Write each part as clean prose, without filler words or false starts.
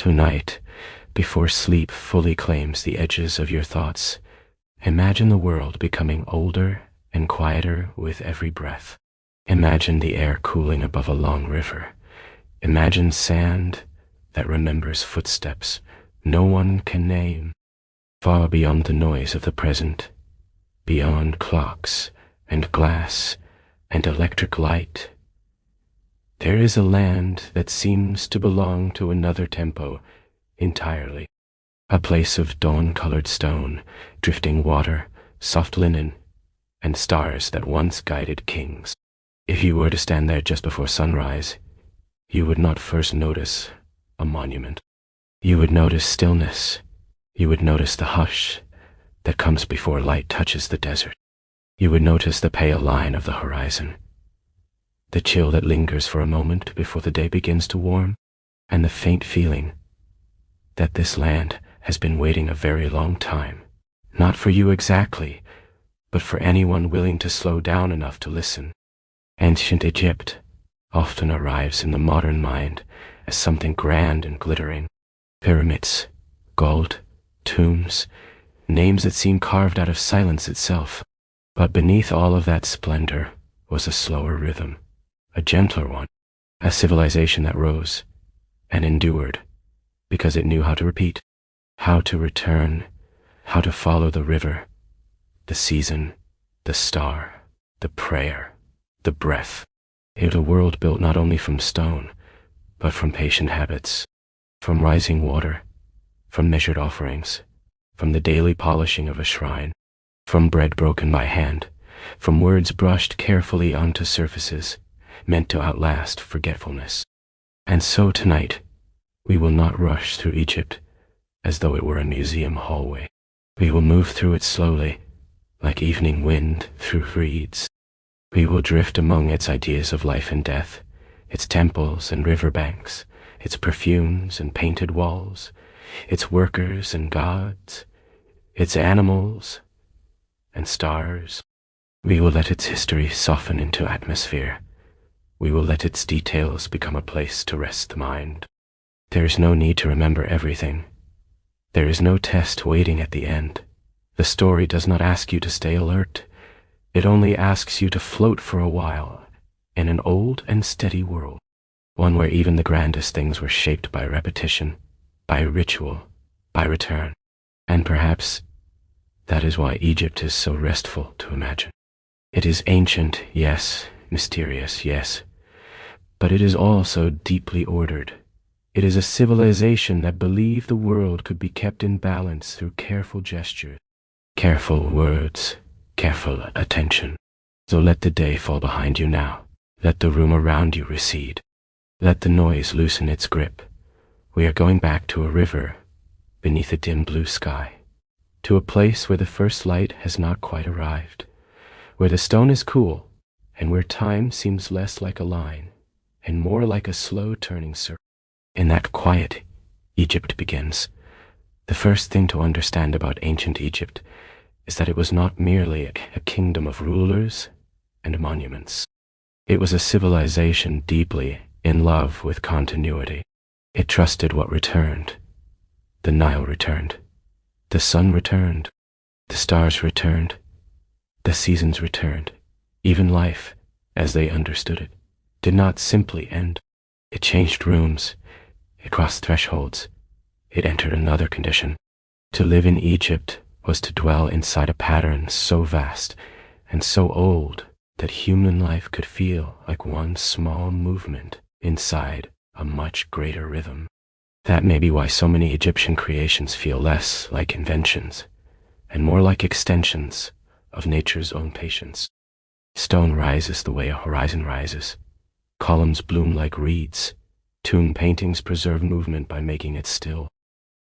Tonight, before sleep fully claims the edges of your thoughts, imagine the world becoming older and quieter with every breath. Imagine the air cooling above a long river. Imagine sand that remembers footsteps no one can name, far beyond the noise of the present, beyond clocks and glass and electric light. There is a land that seems to belong to another tempo entirely, a place of dawn-colored stone, drifting water, soft linen, and stars that once guided kings. If you were to stand there just before sunrise, you would not first notice a monument. You would notice stillness. You would notice the hush that comes before light touches the desert. You would notice the pale line of the horizon, the chill that lingers for a moment before the day begins to warm, and the faint feeling that this land has been waiting a very long time, not for you exactly, but for anyone willing to slow down enough to listen. Ancient Egypt often arrives in the modern mind as something grand and glittering. Pyramids, gold, tombs, names that seem carved out of silence itself. But beneath all of that splendor was a slower rhythm, a gentler one, a civilization that rose and endured because it knew how to repeat, how to return, how to follow the river, the season, the star, the prayer, the breath. It was a world built not only from stone, but from patient habits, from rising water, from measured offerings, from the daily polishing of a shrine, from bread broken by hand, from words brushed carefully onto surfaces, meant to outlast forgetfulness. And so tonight, we will not rush through Egypt as though it were a museum hallway. We will move through it slowly, like evening wind through reeds. We will drift among its ideas of life and death, its temples and riverbanks, its perfumes and painted walls, its workers and gods, its animals and stars. We will let its history soften into atmosphere. We will let its details become a place to rest the mind. There is no need to remember everything. There is no test waiting at the end. The story does not ask you to stay alert. It only asks you to float for a while in an old and steady world, one where even the grandest things were shaped by repetition, by ritual, by return. And perhaps that is why Egypt is so restful to imagine. It is ancient, yes, mysterious, yes, but it is also deeply ordered. It is a civilization that believed the world could be kept in balance through careful gestures, careful words, careful attention. So let the day fall behind you now. Let the room around you recede. Let the noise loosen its grip. We are going back to a river beneath a dim blue sky, to a place where the first light has not quite arrived, where the stone is cool, and where time seems less like a line and more like a slow turning circle. In that quiet, Egypt begins. The first thing to understand about ancient Egypt is that it was not merely a kingdom of rulers and monuments. It was a civilization deeply in love with continuity. It trusted what returned. The Nile returned. The sun returned. The stars returned. The seasons returned. Even life, as they understood it, did not simply end. It changed rooms. It crossed thresholds. It entered another condition. To live in Egypt was to dwell inside a pattern so vast and so old that human life could feel like one small movement inside a much greater rhythm. That may be why so many Egyptian creations feel less like inventions and more like extensions of nature's own patience. Stone rises the way a horizon rises. Columns bloom like reeds. Tomb paintings preserve movement by making it still.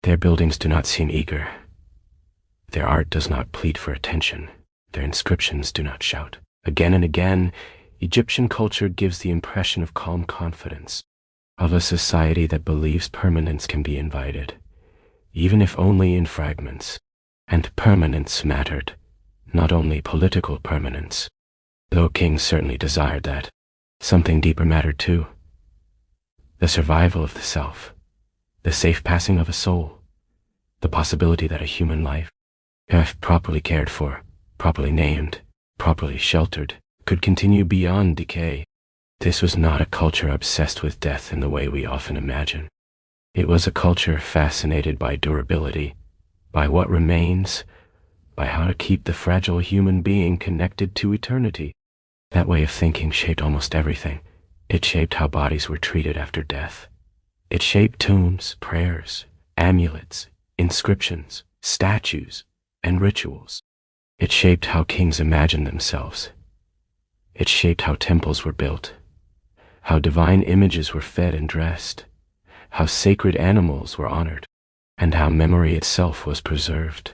Their buildings do not seem eager. Their art does not plead for attention. Their inscriptions do not shout. Again and again, Egyptian culture gives the impression of calm confidence, of a society that believes permanence can be invited, even if only in fragments. And permanence mattered, not only political permanence, though kings certainly desired that. Something deeper mattered too. The survival of the self, the safe passing of a soul, the possibility that a human life, if properly cared for, properly named, properly sheltered, could continue beyond decay. This was not a culture obsessed with death in the way we often imagine. It was a culture fascinated by durability, by what remains, by how to keep the fragile human being connected to eternity. That way of thinking shaped almost everything. It shaped how bodies were treated after death. It shaped tombs, prayers, amulets, inscriptions, statues, and rituals. It shaped how kings imagined themselves. It shaped how temples were built, how divine images were fed and dressed, how sacred animals were honored, and how memory itself was preserved.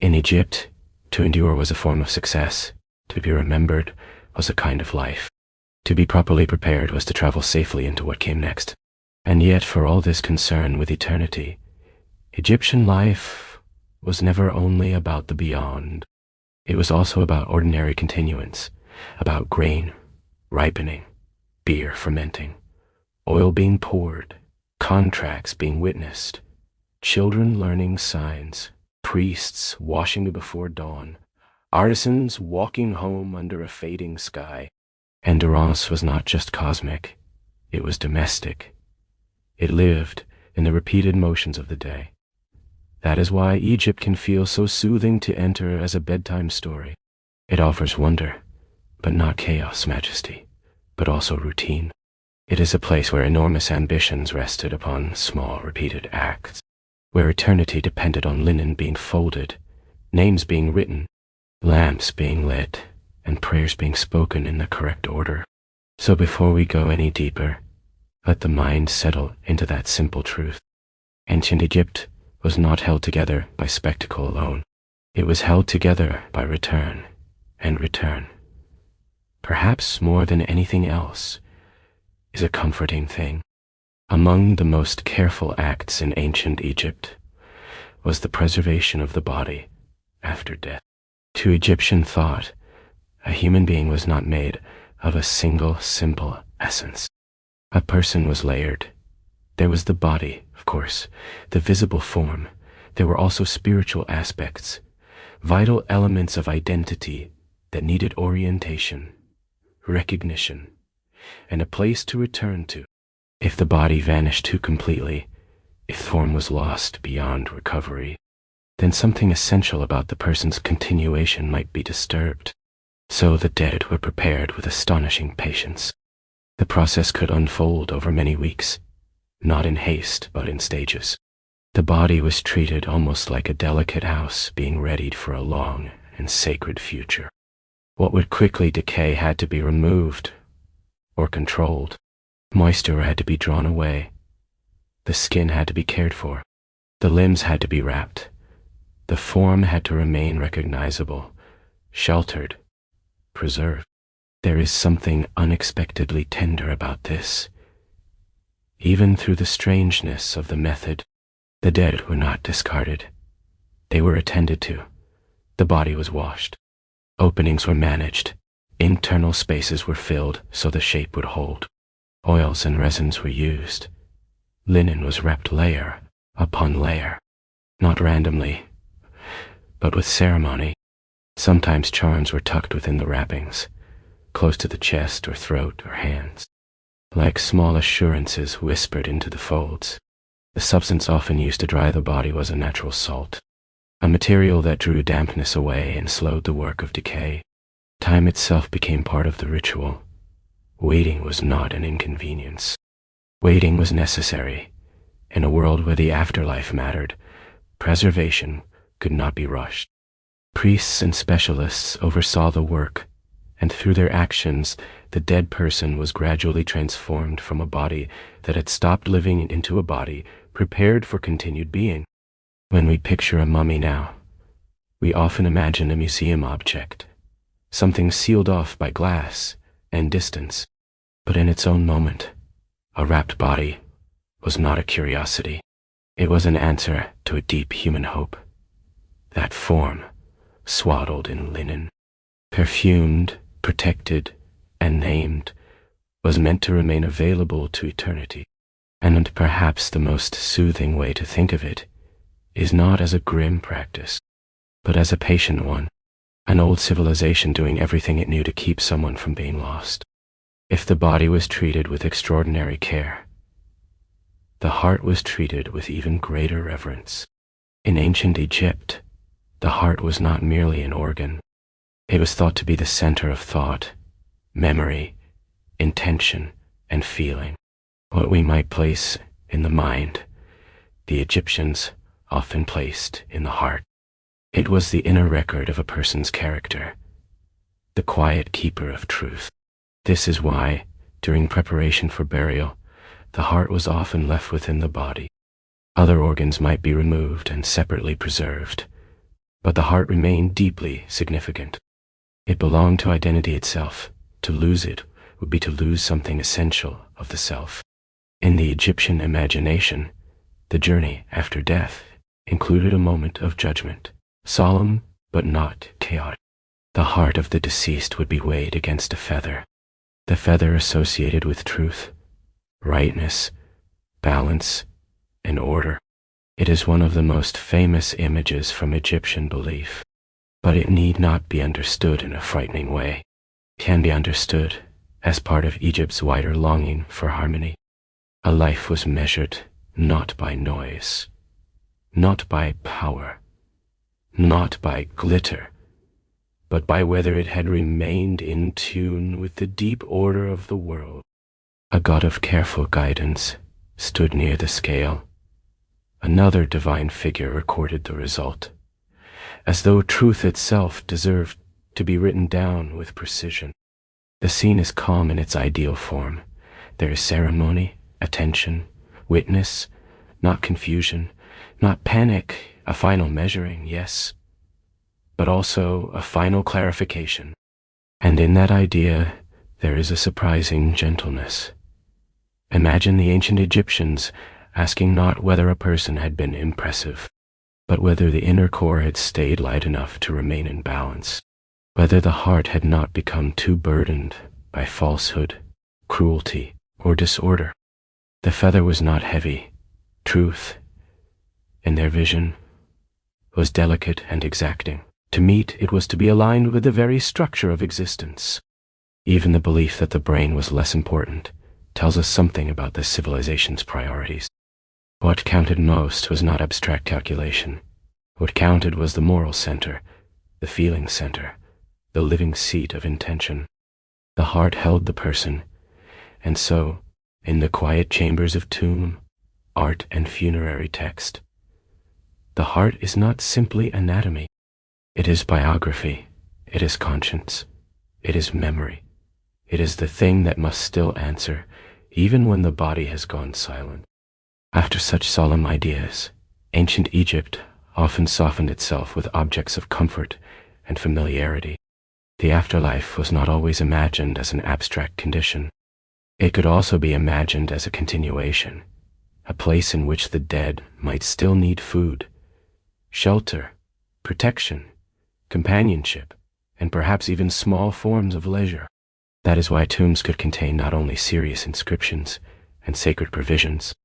In Egypt, to endure was a form of success. To be remembered was a kind of life. To be properly prepared was to travel safely into what came next. And yet, for all this concern with eternity, Egyptian life was never only about the beyond. It was also about ordinary continuance, about grain ripening, beer fermenting, oil being poured, contracts being witnessed, children learning signs, priests washing before dawn, artisans walking home under a fading sky. Endurance was not just cosmic, it was domestic. It lived in the repeated motions of the day. That is why Egypt can feel so soothing to enter as a bedtime story. It offers wonder, but not chaos, majesty, but also routine. It is a place where enormous ambitions rested upon small repeated acts, where eternity depended on linen being folded, names being written, lamps being lit, and prayers being spoken in the correct order. So before we go any deeper, let the mind settle into that simple truth. Ancient Egypt was not held together by spectacle alone. It was held together by return and return. Perhaps more than anything else is a comforting thing. Among the most careful acts in ancient Egypt was the preservation of the body after death. To Egyptian thought, a human being was not made of a single simple essence. A person was layered. There was the body, of course, the visible form. There were also spiritual aspects, vital elements of identity that needed orientation, recognition, and a place to return to. If the body vanished too completely, if form was lost beyond recovery, then something essential about the person's continuation might be disturbed. So the dead were prepared with astonishing patience. The process could unfold over many weeks, not in haste, but in stages. The body was treated almost like a delicate house being readied for a long and sacred future. What would quickly decay had to be removed or controlled. Moisture had to be drawn away. The skin had to be cared for. The limbs had to be wrapped. The form had to remain recognizable, sheltered, preserved. There is something unexpectedly tender about this. Even through the strangeness of the method, the dead were not discarded. They were attended to. The body was washed. Openings were managed. Internal spaces were filled so the shape would hold. Oils and resins were used. Linen was wrapped layer upon layer, not randomly, but with ceremony. Sometimes charms were tucked within the wrappings, close to the chest or throat or hands, like small assurances whispered into the folds. The substance often used to dry the body was a natural salt, a material that drew dampness away and slowed the work of decay. Time itself became part of the ritual. Waiting was not an inconvenience. Waiting was necessary. In a world where the afterlife mattered, preservation could not be rushed. Priests and specialists oversaw the work, and through their actions, the dead person was gradually transformed from a body that had stopped living into a body prepared for continued being. When we picture a mummy now, we often imagine a museum object, something sealed off by glass and distance. But in its own moment, a wrapped body was not a curiosity. It was an answer to a deep human hope. That form, swaddled in linen, perfumed, protected, and named, was meant to remain available to eternity. And perhaps the most soothing way to think of it is not as a grim practice, but as a patient one, an old civilization doing everything it knew to keep someone from being lost. If the body was treated with extraordinary care, the heart was treated with even greater reverence. In ancient Egypt, the heart was not merely an organ. It was thought to be the center of thought, memory, intention, and feeling. What we might place in the mind, the Egyptians often placed in the heart. It was the inner record of a person's character, the quiet keeper of truth. This is why, during preparation for burial, the heart was often left within the body. Other organs might be removed and separately preserved, but the heart remained deeply significant. It belonged to identity itself. To lose it would be to lose something essential of the self. In the Egyptian imagination, the journey after death included a moment of judgment, solemn but not chaotic. The heart of the deceased would be weighed against a feather, the feather associated with truth, rightness, balance, and order. It is one of the most famous images from Egyptian belief, but it need not be understood in a frightening way. It can be understood as part of Egypt's wider longing for harmony. A life was measured not by noise, not by power, not by glitter, but by whether it had remained in tune with the deep order of the world. A god of careful guidance stood near the scale. Another divine figure recorded the result, as though truth itself deserved to be written down with precision. The scene is calm in its ideal form. There is ceremony, attention, witness, not confusion, not panic, a final measuring, yes, but also a final clarification. And in that idea, there is a surprising gentleness. Imagine the ancient Egyptians asking not whether a person had been impressive, but whether the inner core had stayed light enough to remain in balance, whether the heart had not become too burdened by falsehood, cruelty, or disorder. The feather was not heavy. Truth, in their vision, was delicate and exacting. To meet, it was to be aligned with the very structure of existence. Even the belief that the brain was less important tells us something about this civilization's priorities. What counted most was not abstract calculation. What counted was the moral center, the feeling center, the living seat of intention. The heart held the person, and so, in the quiet chambers of tomb, art, and funerary text, the heart is not simply anatomy. It is biography, it is conscience, it is memory. It is the thing that must still answer, even when the body has gone silent. After such solemn ideas, ancient Egypt often softened itself with objects of comfort and familiarity. The afterlife was not always imagined as an abstract condition. It could also be imagined as a continuation, a place in which the dead might still need food, shelter, protection, companionship, and perhaps even small forms of leisure. That is why tombs could contain not only serious inscriptions and sacred provisions,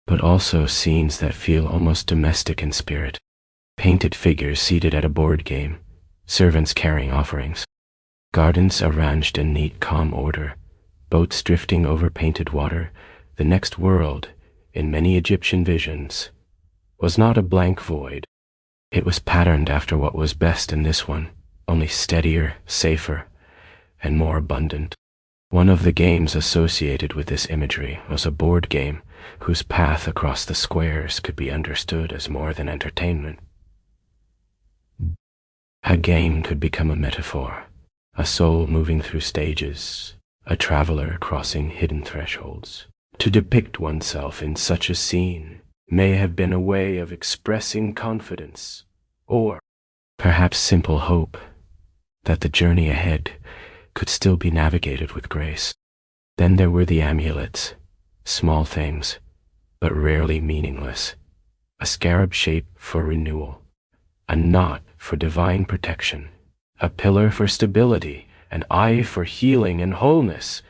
but also scenes that feel almost domestic in spirit. Painted figures seated at a board game, servants carrying offerings, gardens arranged in neat, calm order, boats drifting over painted water. The next world, in many Egyptian visions, was not a blank void. It was patterned after what was best in this one, only steadier, safer, and more abundant. One of the games associated with this imagery was a board game whose path across the squares could be understood as more than entertainment. A game could become a metaphor, a soul moving through stages, a traveler crossing hidden thresholds. To depict oneself in such a scene may have been a way of expressing confidence, or perhaps simple hope that the journey ahead could still be navigated with grace. Then there were the amulets, small things, but rarely meaningless. A scarab shape for renewal, a knot for divine protection, a pillar for stability, an eye for healing and wholeness.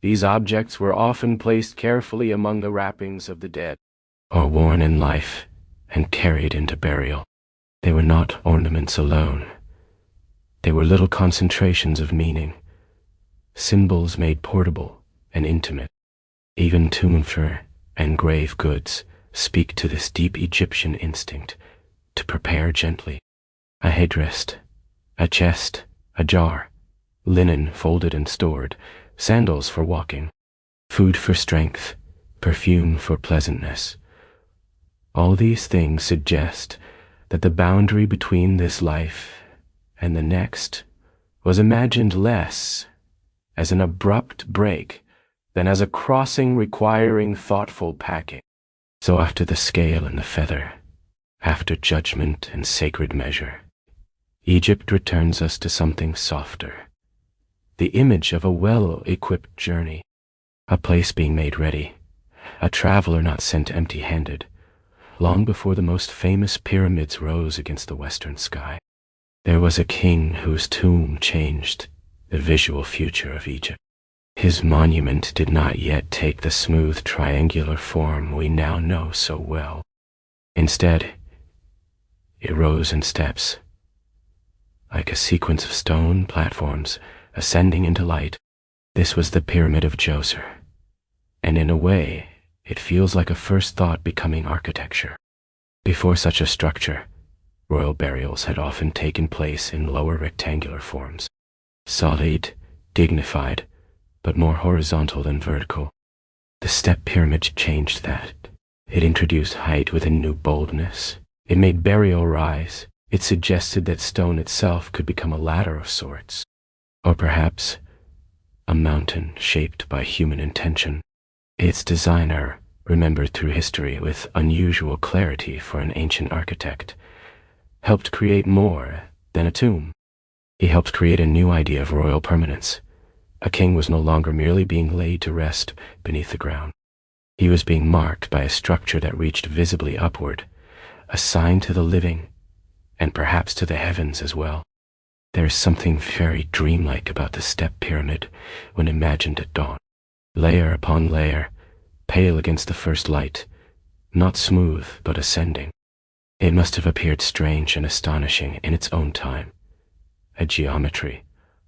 These objects were often placed carefully among the wrappings of the dead, or worn in life and carried into burial. They were not ornaments alone. They were little concentrations of meaning, symbols made portable and intimate. Even tomb and grave goods speak to this deep Egyptian instinct to prepare gently. A headrest, a chest, a jar, linen folded and stored, sandals for walking, food for strength, perfume for pleasantness. All these things suggest that the boundary between this life and the next was imagined less as an abrupt break than as a crossing requiring thoughtful packing. So after the scale and the feather, after judgment and sacred measure, Egypt returns us to something softer, the image of a well-equipped journey, a place being made ready, a traveler not sent empty-handed, long before the most famous pyramids rose against the western sky. There was a king whose tomb changed the visual future of Egypt. His monument did not yet take the smooth triangular form we now know so well. Instead, it rose in steps, like a sequence of stone platforms ascending into light. This was the Pyramid of Djoser, and in a way, it feels like a first thought becoming architecture. Before such a structure, royal burials had often taken place in lower rectangular forms, solid, dignified, but more horizontal than vertical. The step pyramid changed that. It introduced height with a new boldness. It made burial rise. It suggested that stone itself could become a ladder of sorts, or perhaps a mountain shaped by human intention. Its designer, remembered through history with unusual clarity for an ancient architect, helped create more than a tomb. He helped create a new idea of royal permanence. A king was no longer merely being laid to rest beneath the ground. He was being marked by a structure that reached visibly upward, a sign to the living, and perhaps to the heavens as well. There is something very dreamlike about the step pyramid when imagined at dawn. Layer upon layer, pale against the first light, not smooth but ascending. It must have appeared strange and astonishing in its own time, a geometry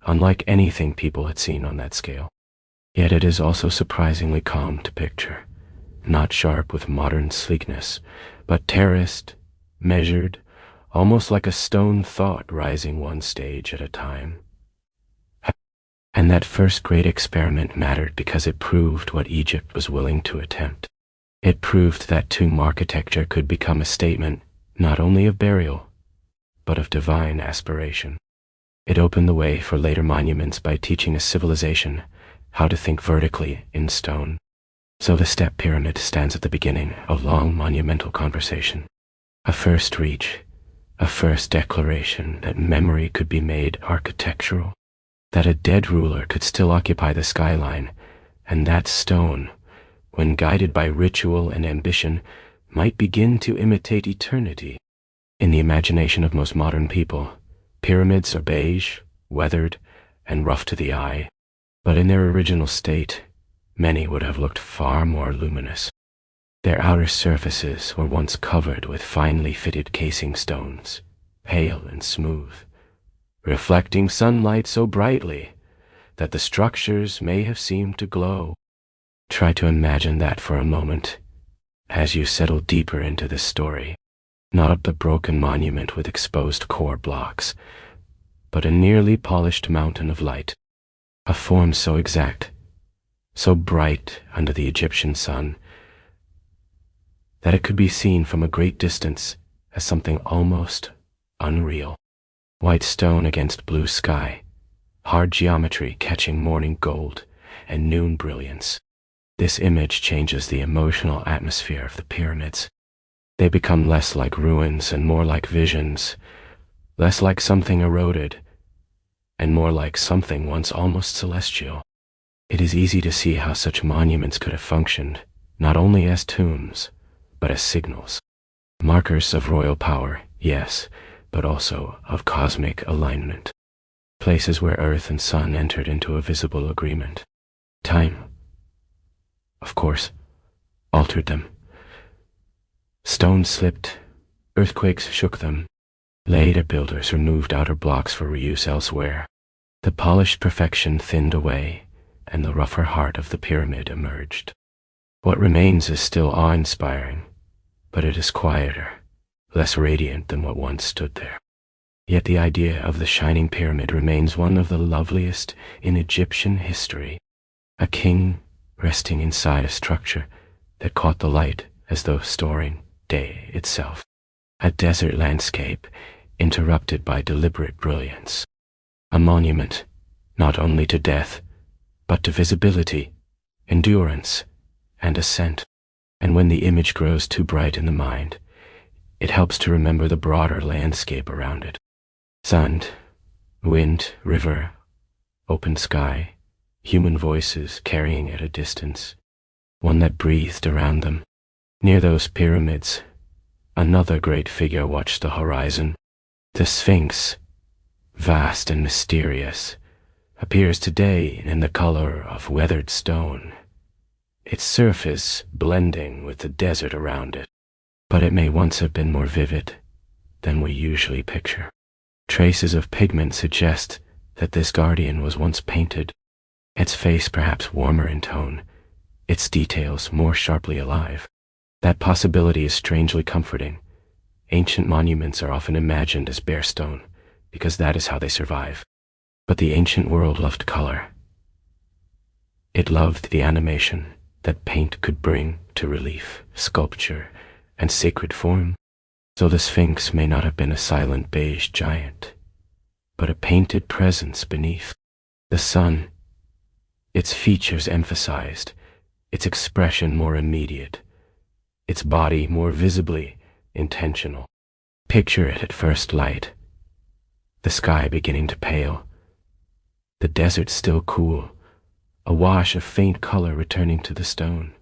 unlike anything people had seen on that scale. Yet it is also surprisingly calm to picture, not sharp with modern sleekness, but terraced, measured, almost like a stone thought rising one stage at a time. And that first great experiment mattered because it proved what Egypt was willing to attempt. It proved that tomb architecture could become a statement not only of burial, but of divine aspiration. It opened the way for later monuments by teaching a civilization how to think vertically in stone. So the step pyramid stands at the beginning of a long monumental conversation, a first reach, a first declaration that memory could be made architectural, that a dead ruler could still occupy the skyline, and that stone, when guided by ritual and ambition, might begin to imitate eternity. In the imagination of most modern people, pyramids are beige, weathered, and rough to the eye, but in their original state, many would have looked far more luminous. Their outer surfaces were once covered with finely fitted casing stones, pale and smooth, reflecting sunlight so brightly that the structures may have seemed to glow. Try to imagine that for a moment as you settle deeper into this story. Not the broken monument with exposed core blocks, but a nearly polished mountain of light, a form so exact, so bright under the Egyptian sun, that it could be seen from a great distance as something almost unreal. White stone against blue sky, hard geometry catching morning gold and noon brilliance. This image changes the emotional atmosphere of the pyramids. They become less like ruins and more like visions, less like something eroded, and more like something once almost celestial. It is easy to see how such monuments could have functioned, not only as tombs, but as signals. Markers of royal power, yes, but also of cosmic alignment. Places where earth and sun entered into a visible agreement. Time course, altered them. Stones slipped, earthquakes shook them. Later builders removed outer blocks for reuse elsewhere. The polished perfection thinned away, and the rougher heart of the pyramid emerged. What remains is still awe-inspiring, but it is quieter, less radiant than what once stood there. Yet the idea of the shining pyramid remains one of the loveliest in Egyptian history. A king resting inside a structure that caught the light as though storing day itself. A desert landscape interrupted by deliberate brilliance. A monument, not only to death, but to visibility, endurance, and ascent. And when the image grows too bright in the mind, it helps to remember the broader landscape around it. Sand, wind, river, open sky, human voices carrying at a distance, one that breathed around them. Near those pyramids, another great figure watched the horizon. The Sphinx, vast and mysterious, appears today in the color of weathered stone, its surface blending with the desert around it. But it may once have been more vivid than we usually picture. Traces of pigment suggest that this guardian was once painted, its face perhaps warmer in tone, its details more sharply alive. That possibility is strangely comforting. Ancient monuments are often imagined as bare stone, because that is how they survive. But the ancient world loved color. It loved the animation that paint could bring to relief, sculpture, and sacred form. So the Sphinx may not have been a silent beige giant, but a painted presence beneath. The sun, its features emphasized, its expression more immediate, its body more visibly intentional. Picture it at first light, the sky beginning to pale, the desert still cool, a wash of faint color returning to the stone,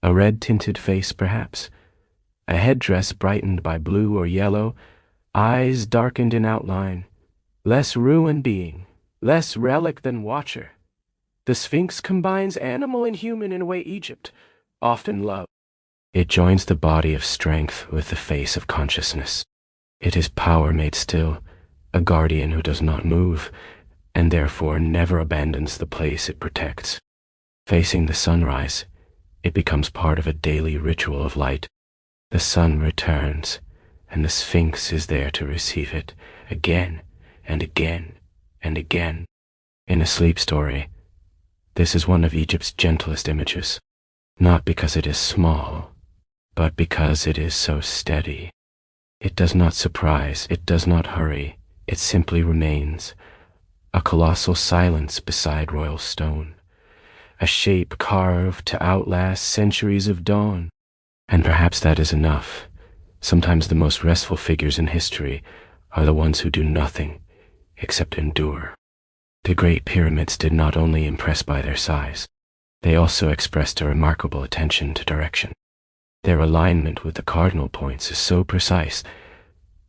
a red-tinted face perhaps, a headdress brightened by blue or yellow, eyes darkened in outline, less ruin being, less relic than watcher. The Sphinx combines animal and human in a way Egypt often loved. It joins the body of strength with the face of consciousness. It is power made still, a guardian who does not move, and therefore never abandons the place it protects. Facing the sunrise, it becomes part of a daily ritual of light. The sun returns, and the Sphinx is there to receive it again and again and again. In a sleep story, this is one of Egypt's gentlest images, not because it is small, but because it is so steady. It does not surprise, it does not hurry, it simply remains, a colossal silence beside royal stone, a shape carved to outlast centuries of dawn. And perhaps that is enough. Sometimes the most restful figures in history are the ones who do nothing except endure. The great pyramids did not only impress by their size, they also expressed a remarkable attention to direction. Their alignment with the cardinal points is so precise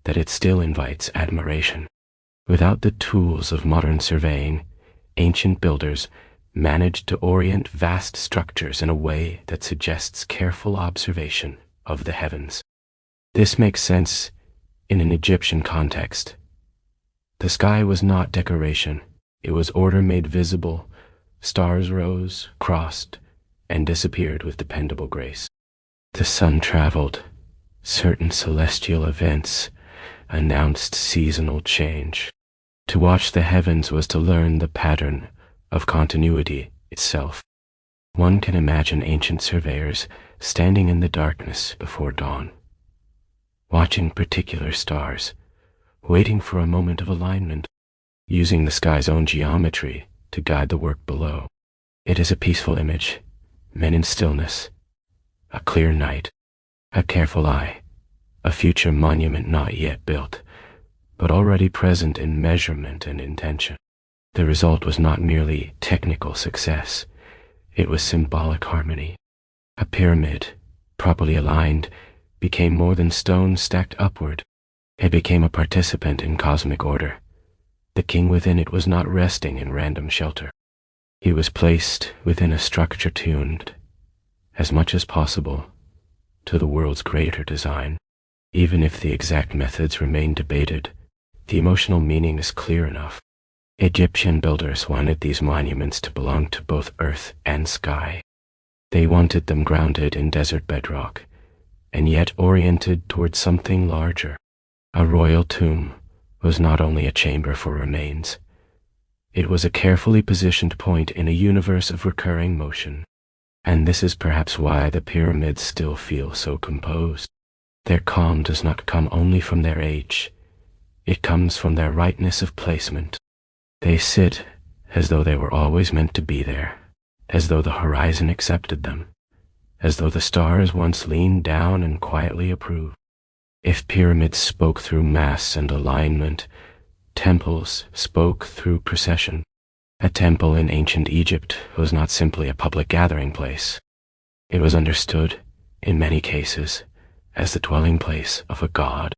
that it still invites admiration. Without the tools of modern surveying, ancient builders managed to orient vast structures in a way that suggests careful observation of the heavens. This makes sense in an Egyptian context. The sky was not decoration, it was order made visible. Stars rose, crossed, and disappeared with dependable grace. The sun traveled. Certain celestial events announced seasonal change. To watch the heavens was to learn the pattern of continuity itself. One can imagine ancient surveyors standing in the darkness before dawn, watching particular stars, waiting for a moment of alignment, using the sky's own geometry to guide the work below. It is a peaceful image, men in stillness, a clear night, a careful eye, a future monument not yet built, but already present in measurement and intention. The result was not merely technical success, it was symbolic harmony. A pyramid, properly aligned, became more than stone stacked upward. It became a participant in cosmic order. The king within it was not resting in random shelter. He was placed within a structure tuned as much as possible, to the world's greater design. Even if the exact methods remain debated, the emotional meaning is clear enough. Egyptian builders wanted these monuments to belong to both earth and sky. They wanted them grounded in desert bedrock, and yet oriented towards something larger. A royal tomb was not only a chamber for remains, it was a carefully positioned point in a universe of recurring motion. And this is perhaps why the pyramids still feel so composed. Their calm does not come only from their age, it comes from their rightness of placement. They sit as though they were always meant to be there, as though the horizon accepted them, as though the stars once leaned down and quietly approved. If pyramids spoke through mass and alignment, temples spoke through procession. A temple in ancient Egypt was not simply a public gathering place. It was understood, in many cases, as the dwelling place of a god,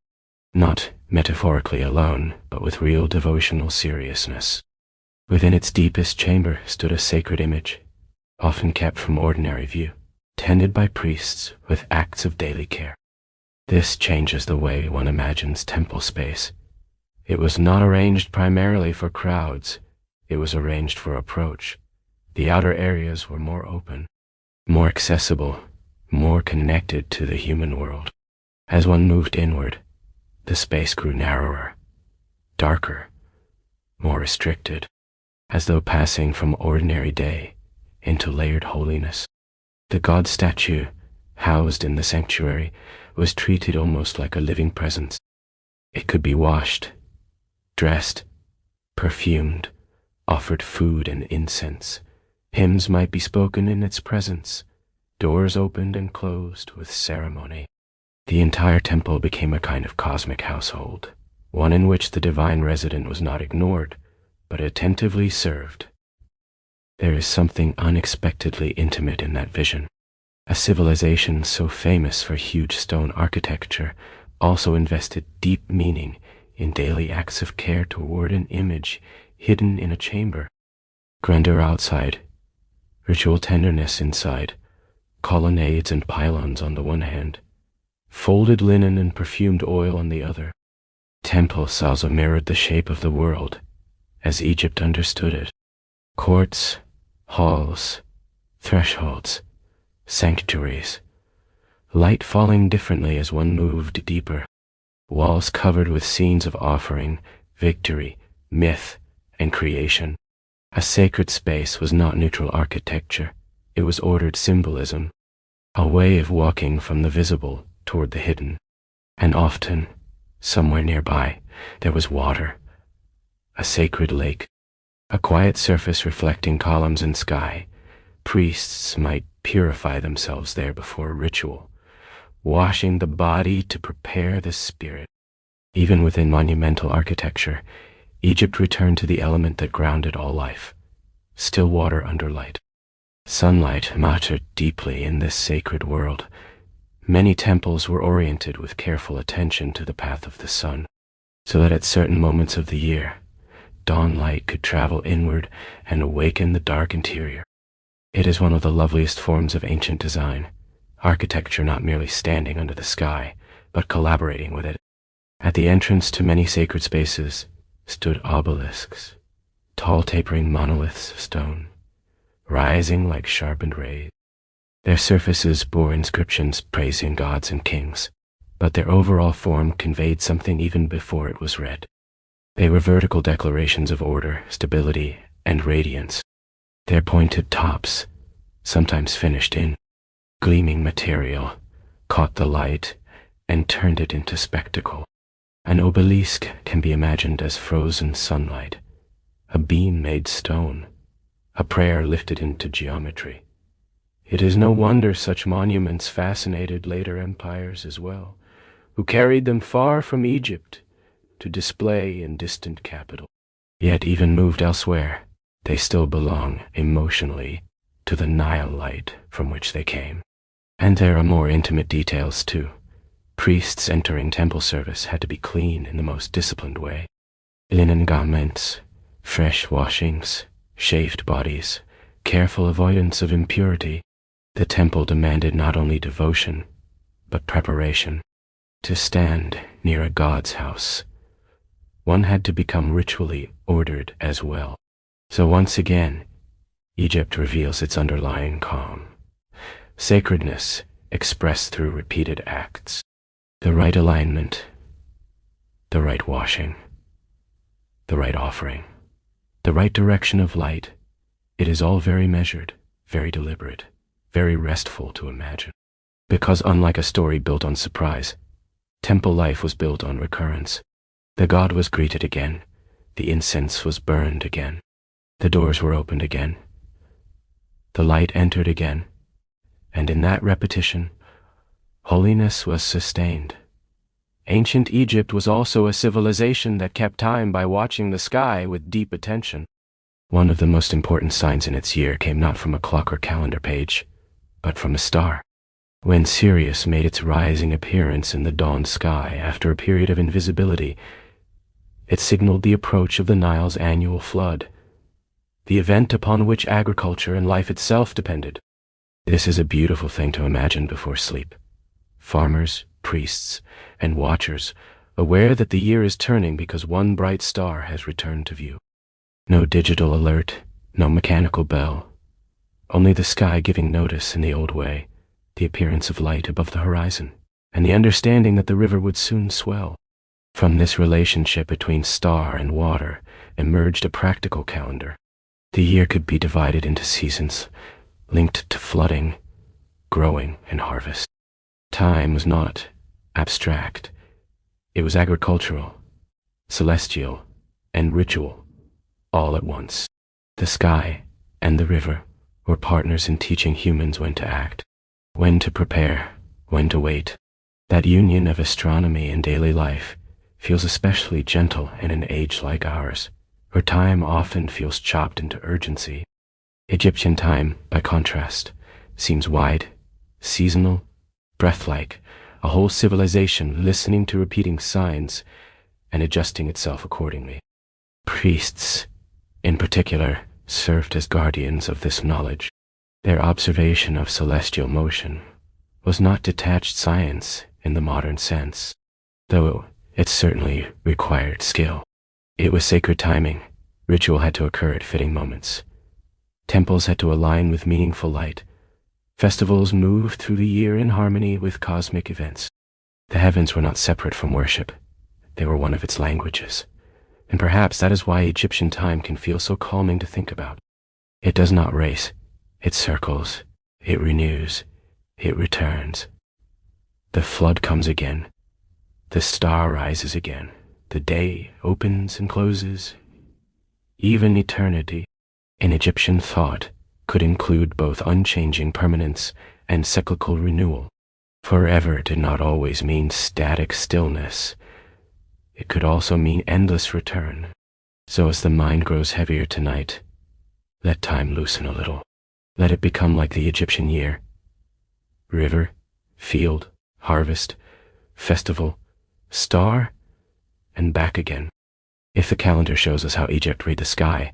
not metaphorically alone, but with real devotional seriousness. Within its deepest chamber stood a sacred image, often kept from ordinary view, tended by priests with acts of daily care. This changes the way one imagines temple space. It was not arranged primarily for crowds. It was arranged for approach. The outer areas were more open, more accessible, more connected to the human world. As one moved inward, the space grew narrower, darker, more restricted, as though passing from ordinary day into layered holiness. The god statue, housed in the sanctuary, was treated almost like a living presence. It could be washed, dressed, perfumed, offered food and incense. Hymns might be spoken in its presence. Doors opened and closed with ceremony. The entire temple became a kind of cosmic household, one in which the divine resident was not ignored, but attentively served. There is something unexpectedly intimate in that vision. A civilization so famous for huge stone architecture also invested deep meaning in daily acts of care toward an image hidden in a chamber. Grandeur outside, ritual tenderness inside, colonnades and pylons on the one hand, folded linen and perfumed oil on the other. Temple also mirrored the shape of the world as Egypt understood it. Courts, halls, thresholds, sanctuaries, light falling differently as one moved deeper, walls covered with scenes of offering, victory, myth, and creation. A sacred space was not neutral architecture, it was ordered symbolism, a way of walking from the visible toward the hidden. And often, somewhere nearby, there was water, a sacred lake, a quiet surface reflecting columns and sky. Priests might purify themselves there before ritual, washing the body to prepare the spirit. Even within monumental architecture, Egypt returned to the element that grounded all life, still water under light. Sunlight mattered deeply in this sacred world. Many temples were oriented with careful attention to the path of the sun, so that at certain moments of the year, dawn light could travel inward and awaken the dark interior. It is one of the loveliest forms of ancient design, architecture not merely standing under the sky, but collaborating with it. At the entrance to many sacred spaces stood obelisks, tall tapering monoliths of stone, rising like sharpened rays. Their surfaces bore inscriptions praising gods and kings, but their overall form conveyed something even before it was read. They were vertical declarations of order, stability, and radiance. Their pointed tops, sometimes finished in gleaming material, caught the light and turned it into spectacle. An obelisk can be imagined as frozen sunlight, a beam made stone, a prayer lifted into geometry. It is no wonder such monuments fascinated later empires as well, who carried them far from Egypt to display in distant capitals. Yet even moved elsewhere, they still belong emotionally to the Nile light from which they came. And there are more intimate details too. Priests entering temple service had to be clean in the most disciplined way. Linen garments, fresh washings, shaved bodies, careful avoidance of impurity. The temple demanded not only devotion, but preparation. To stand near a god's house, one had to become ritually ordered as well. So once again, Egypt reveals its underlying calm. Sacredness expressed through repeated acts. The right alignment, the right washing, the right offering, the right direction of light. It is all very measured, very deliberate, very restful to imagine. Because unlike a story built on surprise, temple life was built on recurrence. The god was greeted again, the incense was burned again, the doors were opened again, the light entered again, and in that repetition, holiness was sustained. Ancient Egypt was also a civilization that kept time by watching the sky with deep attention. One of the most important signs in its year came not from a clock or calendar page, but from a star. When Sirius made its rising appearance in the dawn sky after a period of invisibility, it signaled the approach of the Nile's annual flood, the event upon which agriculture and life itself depended. This is a beautiful thing to imagine before sleep. Farmers, priests, and watchers aware that the year is turning because one bright star has returned to view. No digital alert, no mechanical bell, only the sky giving notice in the old way, the appearance of light above the horizon, and the understanding that the river would soon swell. From this relationship between star and water emerged a practical calendar. The year could be divided into seasons, linked to flooding, growing, and harvest. Time was not abstract. It was agricultural, celestial, and ritual, all at once. The sky and the river were partners in teaching humans when to act, when to prepare, when to wait. That union of astronomy and daily life feels especially gentle in an age like ours, where time often feels chopped into urgency. Egyptian time, by contrast, seems wide, seasonal, breathlike, a whole civilization listening to repeating signs and adjusting itself accordingly. Priests, in particular, served as guardians of this knowledge. Their observation of celestial motion was not detached science in the modern sense, though it certainly required skill. It was sacred timing. Ritual had to occur at fitting moments. Temples had to align with meaningful light. Festivals moved through the year in harmony with cosmic events. The heavens were not separate from worship. They were one of its languages. And perhaps that is why Egyptian time can feel so calming to think about. It does not race. It circles. It renews. It returns. The flood comes again. The star rises again. The day opens and closes. Even eternity, in Egyptian thought, could include both unchanging permanence and cyclical renewal. Forever did not always mean static stillness. It could also mean endless return. So as the mind grows heavier tonight, let time loosen a little. Let it become like the Egyptian year. River, field, harvest, festival, star, and back again. If the calendar shows us how Egypt read the sky,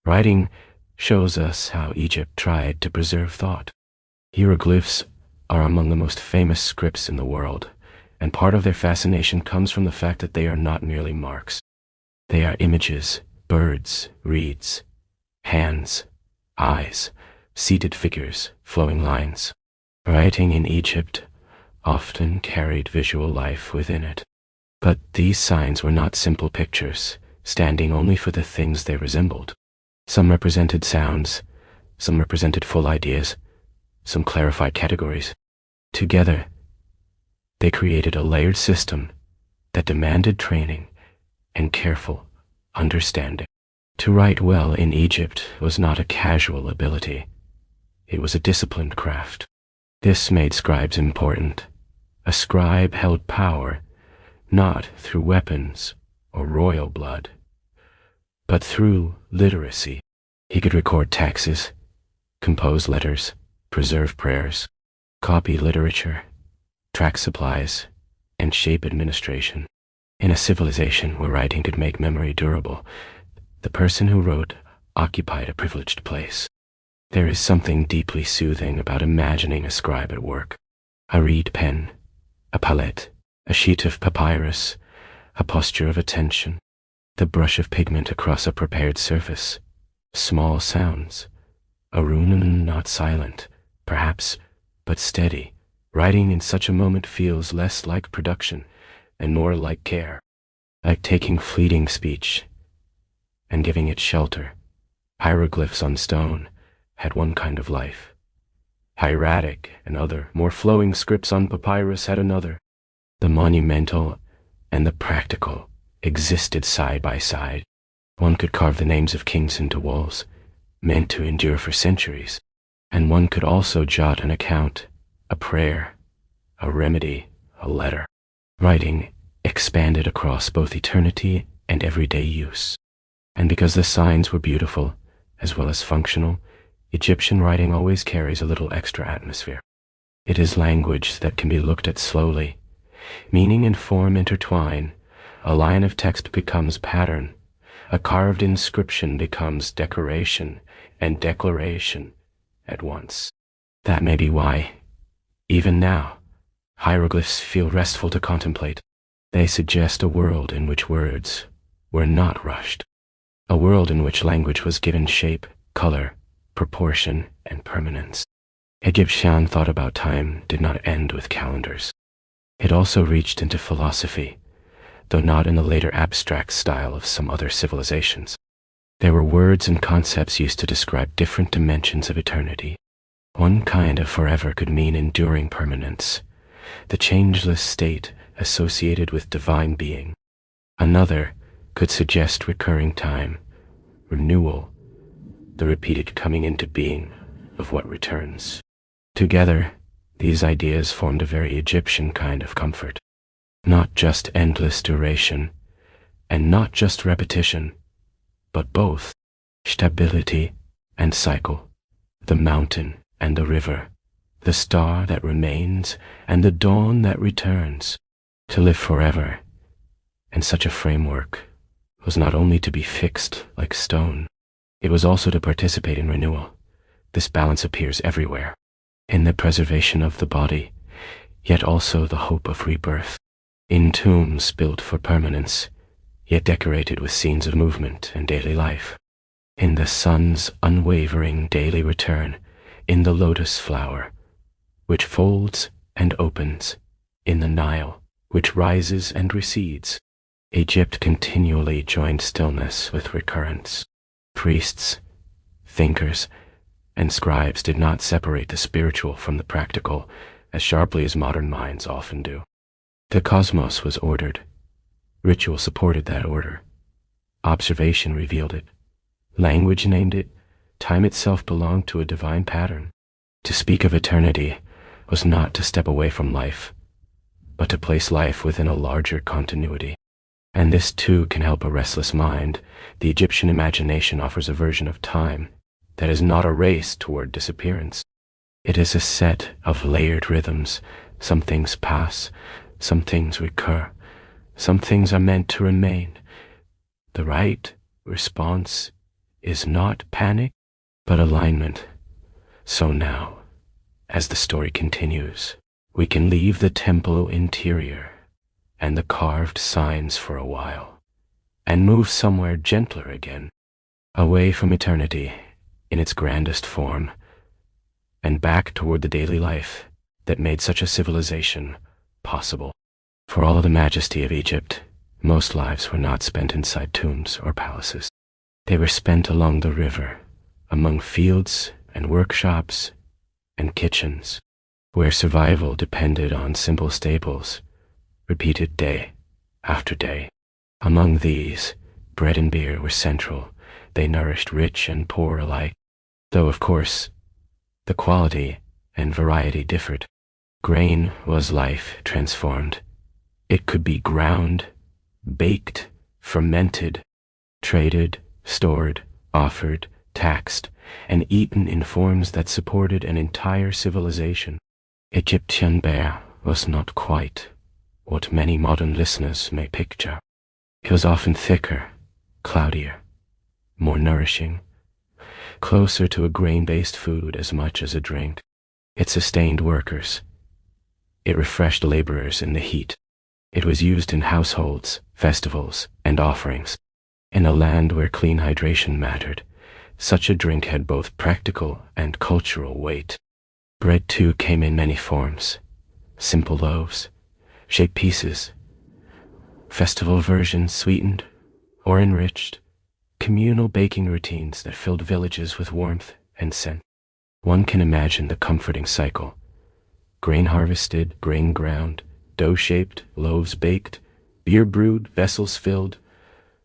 writing shows us how Egypt tried to preserve thought. Hieroglyphs are among the most famous scripts in the world, and part of their fascination comes from the fact that they are not merely marks. They are images, birds, reeds, hands, eyes, seated figures, flowing lines. Writing in Egypt often carried visual life within it. But these signs were not simple pictures, standing only for the things they resembled. Some represented sounds, some represented full ideas, some clarified categories. Together, they created a layered system that demanded training and careful understanding. To write well in Egypt was not a casual ability. It was a disciplined craft. This made scribes important. A scribe held power not through weapons or royal blood, but through literacy. He could record taxes, compose letters, preserve prayers, copy literature, track supplies, and shape administration. In a civilization where writing could make memory durable, the person who wrote occupied a privileged place. There is something deeply soothing about imagining a scribe at work. A reed pen, a palette, a sheet of papyrus, a posture of attention, the brush of pigment across a prepared surface, small sounds, a rune not silent, perhaps, but steady. Writing in such a moment feels less like production and more like care, like taking fleeting speech and giving it shelter. Hieroglyphs on stone had one kind of life. Hieratic and other, more flowing scripts on papyrus had another. The monumental and the practical existed side by side. One could carve the names of kings into walls, meant to endure for centuries, and one could also jot an account, a prayer, a remedy, a letter. Writing expanded across both eternity and everyday use. And because the signs were beautiful, as well as functional, Egyptian writing always carries a little extra atmosphere. It is language that can be looked at slowly. Meaning and form intertwine. A line of text becomes pattern. A carved inscription becomes decoration and declaration at once. That may be why, even now, hieroglyphs feel restful to contemplate. They suggest a world in which words were not rushed. A world in which language was given shape, color, proportion, and permanence. Egyptian thought about time did not end with calendars. It also reached into philosophy, though not in the later abstract style of some other civilizations. There were words and concepts used to describe different dimensions of eternity. One kind of forever could mean enduring permanence, the changeless state associated with divine being. Another could suggest recurring time, renewal, the repeated coming into being of what returns. Together, these ideas formed a very Egyptian kind of comfort. Not just endless duration, and not just repetition, but both, stability and cycle, the mountain and the river, the star that remains and the dawn that returns. To live forever in such a framework was not only to be fixed like stone, it was also to participate in renewal. This balance appears everywhere, in the preservation of the body, yet also the hope of rebirth, in tombs built for permanence, yet decorated with scenes of movement and daily life, in the sun's unwavering daily return, in the lotus flower, which folds and opens, in the Nile, which rises and recedes. Egypt continually joined stillness with recurrence. Priests, thinkers, and scribes did not separate the spiritual from the practical as sharply as modern minds often do. The cosmos was ordered. Ritual supported that order. Observation revealed it. Language named it. Time itself belonged to a divine pattern. To speak of eternity was not to step away from life, but to place life within a larger continuity. And this too can help a restless mind. The Egyptian imagination offers a version of time that is not a race toward disappearance. It is a set of layered rhythms. Some things pass, some things recur, some things are meant to remain. The right response is not panic, but alignment. So now, as the story continues, we can leave the temple interior and the carved signs for a while, and move somewhere gentler again, away from eternity in its grandest form, and back toward the daily life that made such a civilization possible. For all of the majesty of Egypt, most lives were not spent inside tombs or palaces. They were spent along the river, among fields and workshops and kitchens, where survival depended on simple staples, repeated day after day. Among these, bread and beer were central. They nourished rich and poor alike, though of course, the quality and variety differed. Grain was life transformed. It could be ground, baked, fermented, traded, stored, offered, taxed, and eaten in forms that supported an entire civilization. Egyptian bear was not quite what many modern listeners may picture. It was often thicker, cloudier, more nourishing. closer to a grain-based food as much as a drink. It sustained workers. It refreshed laborers in the heat. It was used in households, festivals, and offerings. In a land where clean hydration mattered, such a drink had both practical and cultural weight. Bread, too, came in many forms. Simple loaves, shaped pieces, festival versions sweetened or enriched, communal baking routines that filled villages with warmth and scent. One can imagine the comforting cycle. Grain harvested, grain ground, dough shaped, loaves baked, beer brewed, vessels filled,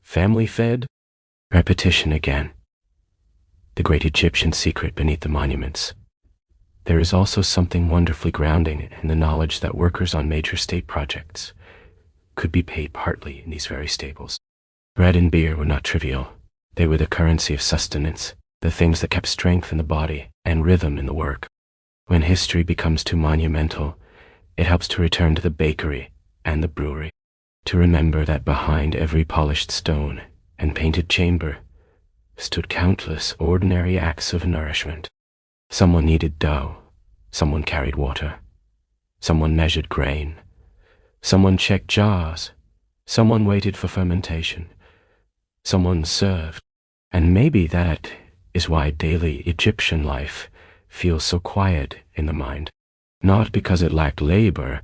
family fed, repetition again. The great Egyptian secret beneath the monuments. There is also something wonderfully grounding in the knowledge that workers on major state projects could be paid partly in these very stables. Bread and beer were not trivial. They were the currency of sustenance, the things that kept strength in the body and rhythm in the work. When history becomes too monumental, it helps to return to the bakery and the brewery, to remember that behind every polished stone and painted chamber stood countless ordinary acts of nourishment. Someone kneaded dough, someone carried water, someone measured grain, someone checked jars, someone waited for fermentation, someone served. And maybe that is why daily Egyptian life feels so quiet in the mind, not because it lacked labor,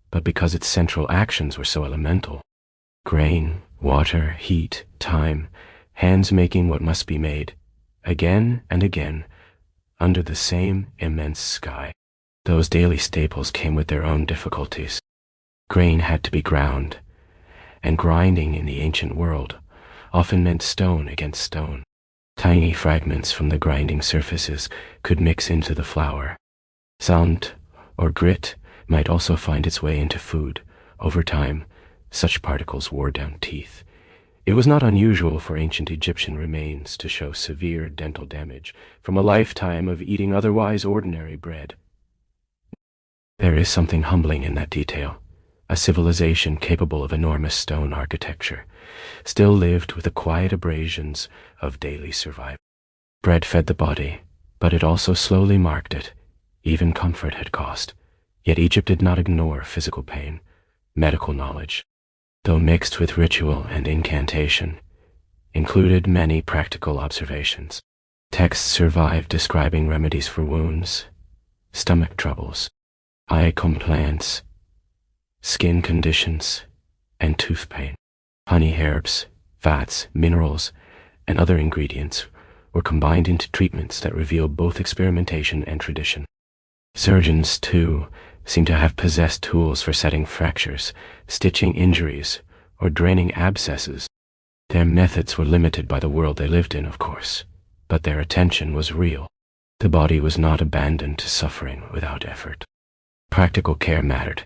but because its central actions were so elemental. Grain, water, heat, time, hands making what must be made, again and again, under the same immense sky. Those daily staples came with their own difficulties. Grain had to be ground, and grinding in the ancient world often meant stone against stone. Tiny fragments from the grinding surfaces could mix into the flour. Sand or grit might also find its way into food. Over time, such particles wore down teeth. It was not unusual for ancient Egyptian remains to show severe dental damage from a lifetime of eating otherwise ordinary bread. There is something humbling in that detail. A civilization capable of enormous stone architecture still lived with the quiet abrasions of daily survival. Bread fed the body, but it also slowly marked it. Even comfort had cost. Yet Egypt did not ignore physical pain. Medical knowledge, though mixed with ritual and incantation, included many practical observations. Texts survive describing remedies for wounds, stomach troubles, eye complaints, skin conditions, and tooth pain. Honey herbs, fats, minerals, and other ingredients were combined into treatments that reveal both experimentation and tradition. Surgeons, too, seem to have possessed tools for setting fractures, stitching injuries, or draining abscesses. Their methods were limited by the world they lived in, of course, but their attention was real. The body was not abandoned to suffering without effort. Practical care mattered.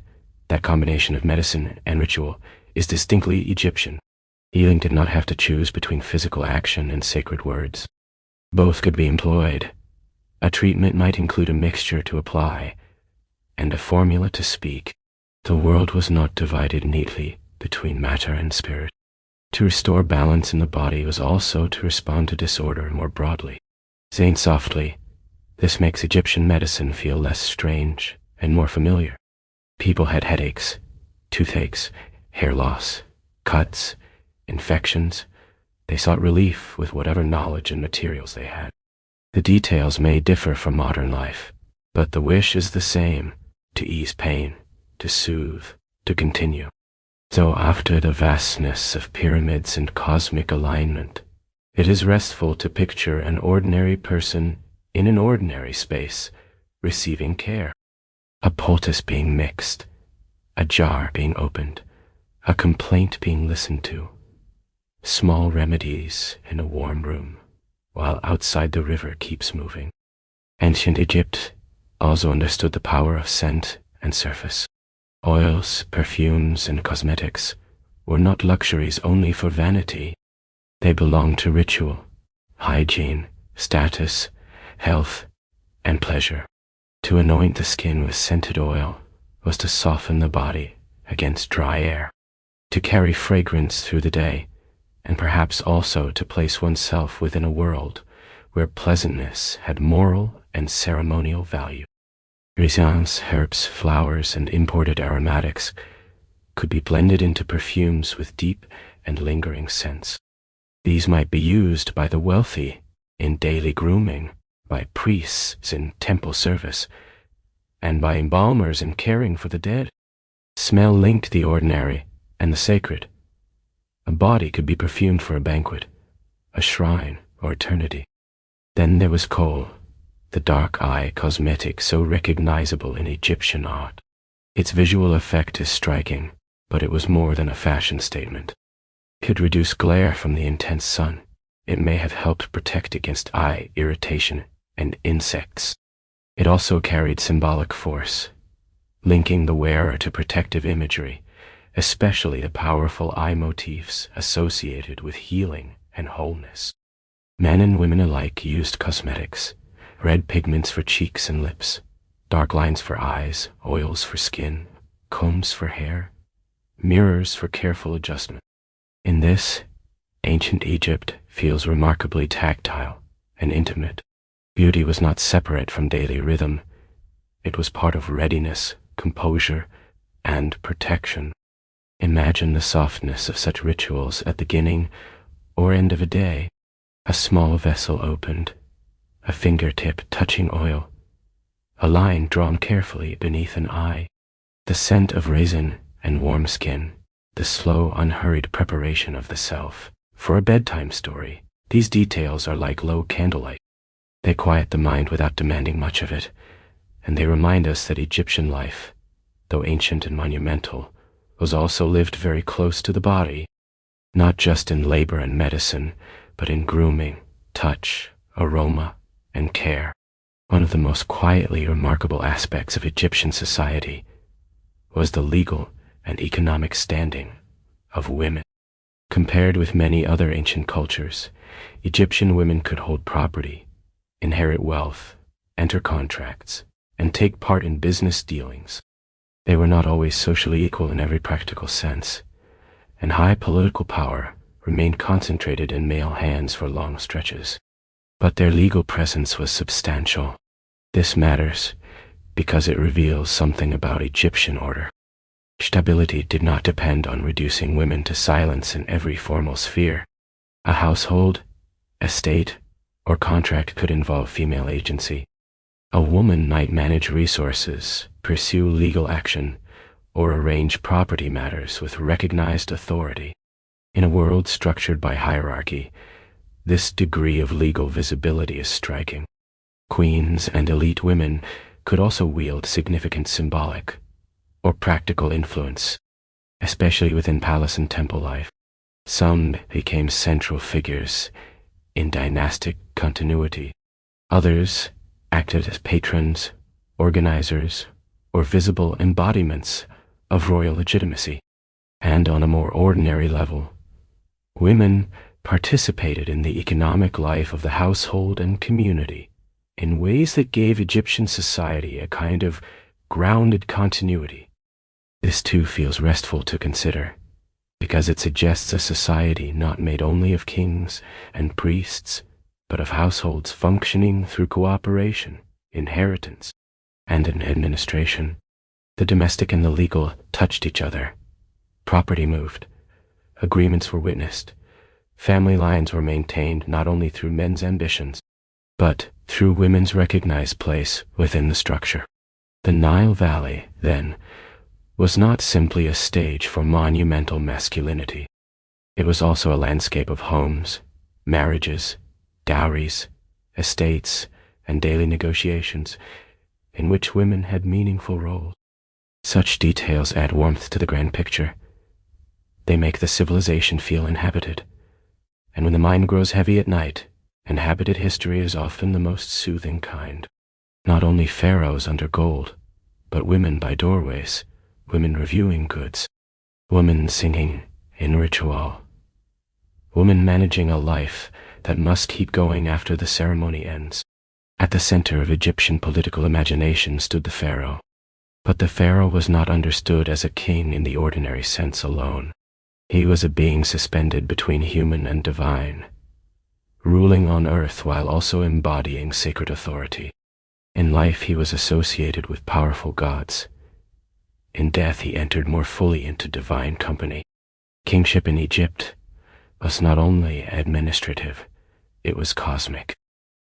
That combination of medicine and ritual is distinctly Egyptian. Healing did not have to choose between physical action and sacred words. Both could be employed. A treatment might include a mixture to apply and a formula to speak. The world was not divided neatly between matter and spirit. To restore balance in the body was also to respond to disorder more broadly. Saying softly, this makes Egyptian medicine feel less strange and more familiar. People had headaches, toothaches, hair loss, cuts, infections. They sought relief with whatever knowledge and materials they had. The details may differ from modern life, but the wish is the same: to ease pain, to soothe, to continue. So after the vastness of pyramids and cosmic alignment, it is restful to picture an ordinary person in an ordinary space receiving care. A poultice being mixed, a jar being opened, a complaint being listened to, small remedies in a warm room, while outside the river keeps moving. Ancient Egypt also understood the power of scent and surface. Oils, perfumes, and cosmetics were not luxuries only for vanity. They belonged to ritual, hygiene, status, health, and pleasure. To anoint the skin with scented oil was to soften the body against dry air, to carry fragrance through the day, and perhaps also to place oneself within a world where pleasantness had moral and ceremonial value. Raisins, herbs, flowers, and imported aromatics could be blended into perfumes with deep and lingering scents. These might be used by the wealthy in daily grooming, by priests in temple service, and by embalmers in caring for the dead. Smell linked the ordinary and the sacred. A body could be perfumed for a banquet, a shrine, or eternity. Then there was kohl, the dark eye cosmetic so recognizable in Egyptian art. Its visual effect is striking, but it was more than a fashion statement. It could reduce glare from the intense sun. It may have helped protect against eye irritation and insects. It also carried symbolic force, linking the wearer to protective imagery, especially the powerful eye motifs associated with healing and wholeness. Men and women alike used cosmetics, red pigments for cheeks and lips, dark lines for eyes, oils for skin, combs for hair, mirrors for careful adjustment. In this, ancient Egypt feels remarkably tactile and intimate. Beauty was not separate from daily rhythm. It was part of readiness, composure, and protection. Imagine the softness of such rituals at the beginning or end of a day. A small vessel opened, a fingertip touching oil, a line drawn carefully beneath an eye, the scent of resin and warm skin, the slow, unhurried preparation of the self. For a bedtime story, these details are like low candlelight. They quiet the mind without demanding much of it, and they remind us that Egyptian life, though ancient and monumental, was also lived very close to the body, not just in labor and medicine, but in grooming, touch, aroma, and care. One of the most quietly remarkable aspects of Egyptian society was the legal and economic standing of women. Compared with many other ancient cultures, Egyptian women could hold property, inherit wealth, enter contracts, and take part in business dealings. They were not always socially equal in every practical sense, and high political power remained concentrated in male hands for long stretches. But their legal presence was substantial. This matters because it reveals something about Egyptian order. Stability did not depend on reducing women to silence in every formal sphere. A household, estate, or contract could involve female agency. A woman might manage resources, pursue legal action, or arrange property matters with recognized authority. In a world structured by hierarchy, this degree of legal visibility is striking. Queens and elite women could also wield significant symbolic or practical influence, especially within palace and temple life. Some became central figures in dynastic continuity. Others acted as patrons, organizers, or visible embodiments of royal legitimacy. And on a more ordinary level, women participated in the economic life of the household and community in ways that gave Egyptian society a kind of grounded continuity. This too feels restful to consider, because it suggests a society not made only of kings and priests, but of households functioning through cooperation, inheritance, and an administration. The domestic and the legal touched each other. Property moved. Agreements were witnessed. Family lines were maintained not only through men's ambitions, but through women's recognized place within the structure. The Nile Valley, then, was not simply a stage for monumental masculinity. It was also a landscape of homes, marriages, dowries, estates, and daily negotiations, in which women had meaningful roles. Such details add warmth to the grand picture. They make the civilization feel inhabited. And when the mind grows heavy at night, inhabited history is often the most soothing kind. Not only pharaohs under gold, but women by doorways, women reviewing goods, women singing in ritual, women managing a life that must keep going after the ceremony ends. At the center of Egyptian political imagination stood the pharaoh. But the pharaoh was not understood as a king in the ordinary sense alone. He was a being suspended between human and divine, ruling on earth while also embodying sacred authority. In life he was associated with powerful gods. In death he entered more fully into divine company. Kingship in Egypt was not only administrative, it was cosmic.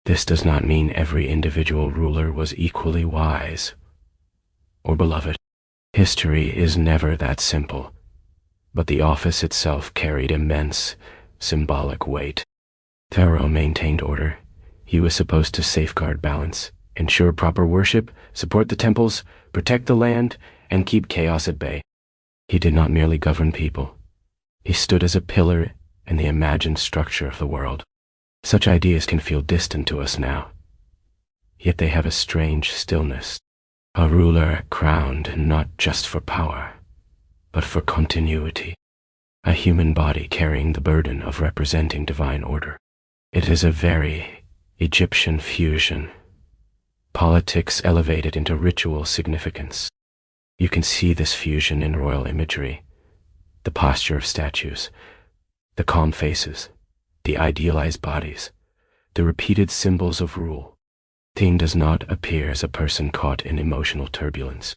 This does not mean every individual ruler was equally wise or beloved. History is never that simple, but the office itself carried immense symbolic weight. Pharaoh maintained order. He was supposed to safeguard balance, ensure proper worship, support the temples, protect the land, and keep chaos at bay. He did not merely govern people. He stood as a pillar in the imagined structure of the world. Such ideas can feel distant to us now, yet they have a strange stillness. A ruler crowned not just for power, but for continuity. A human body carrying the burden of representing divine order. It is a very Egyptian fusion. Politics elevated into ritual significance. You can see this fusion in royal imagery, the posture of statues, the calm faces, the idealized bodies, the repeated symbols of rule. King does not appear as a person caught in emotional turbulence.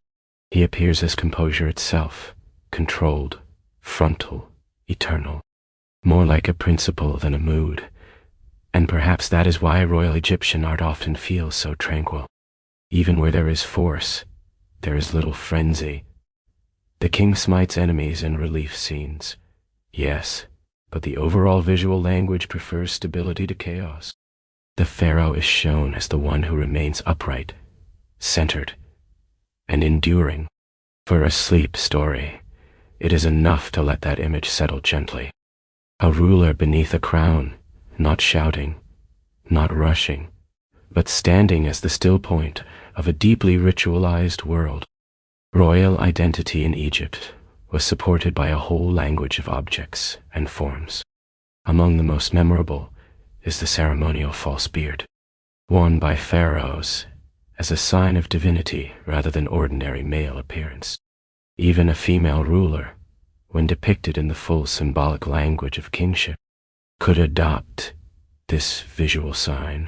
He appears as composure itself, controlled, frontal, eternal, more like a principle than a mood. And perhaps that is why royal Egyptian art often feels so tranquil. Even where there is force, there is little frenzy. The king smites enemies in relief scenes. Yes, but the overall visual language prefers stability to chaos. The pharaoh is shown as the one who remains upright, centered, and enduring. For a sleep story, it is enough to let that image settle gently. A ruler beneath a crown, not shouting, not rushing, but standing as the still point of a deeply ritualized world. Royal identity in Egypt was supported by a whole language of objects and forms. Among the most memorable is the ceremonial false beard, worn by pharaohs as a sign of divinity rather than ordinary male appearance. Even a female ruler, when depicted in the full symbolic language of kingship, could adopt this visual sign.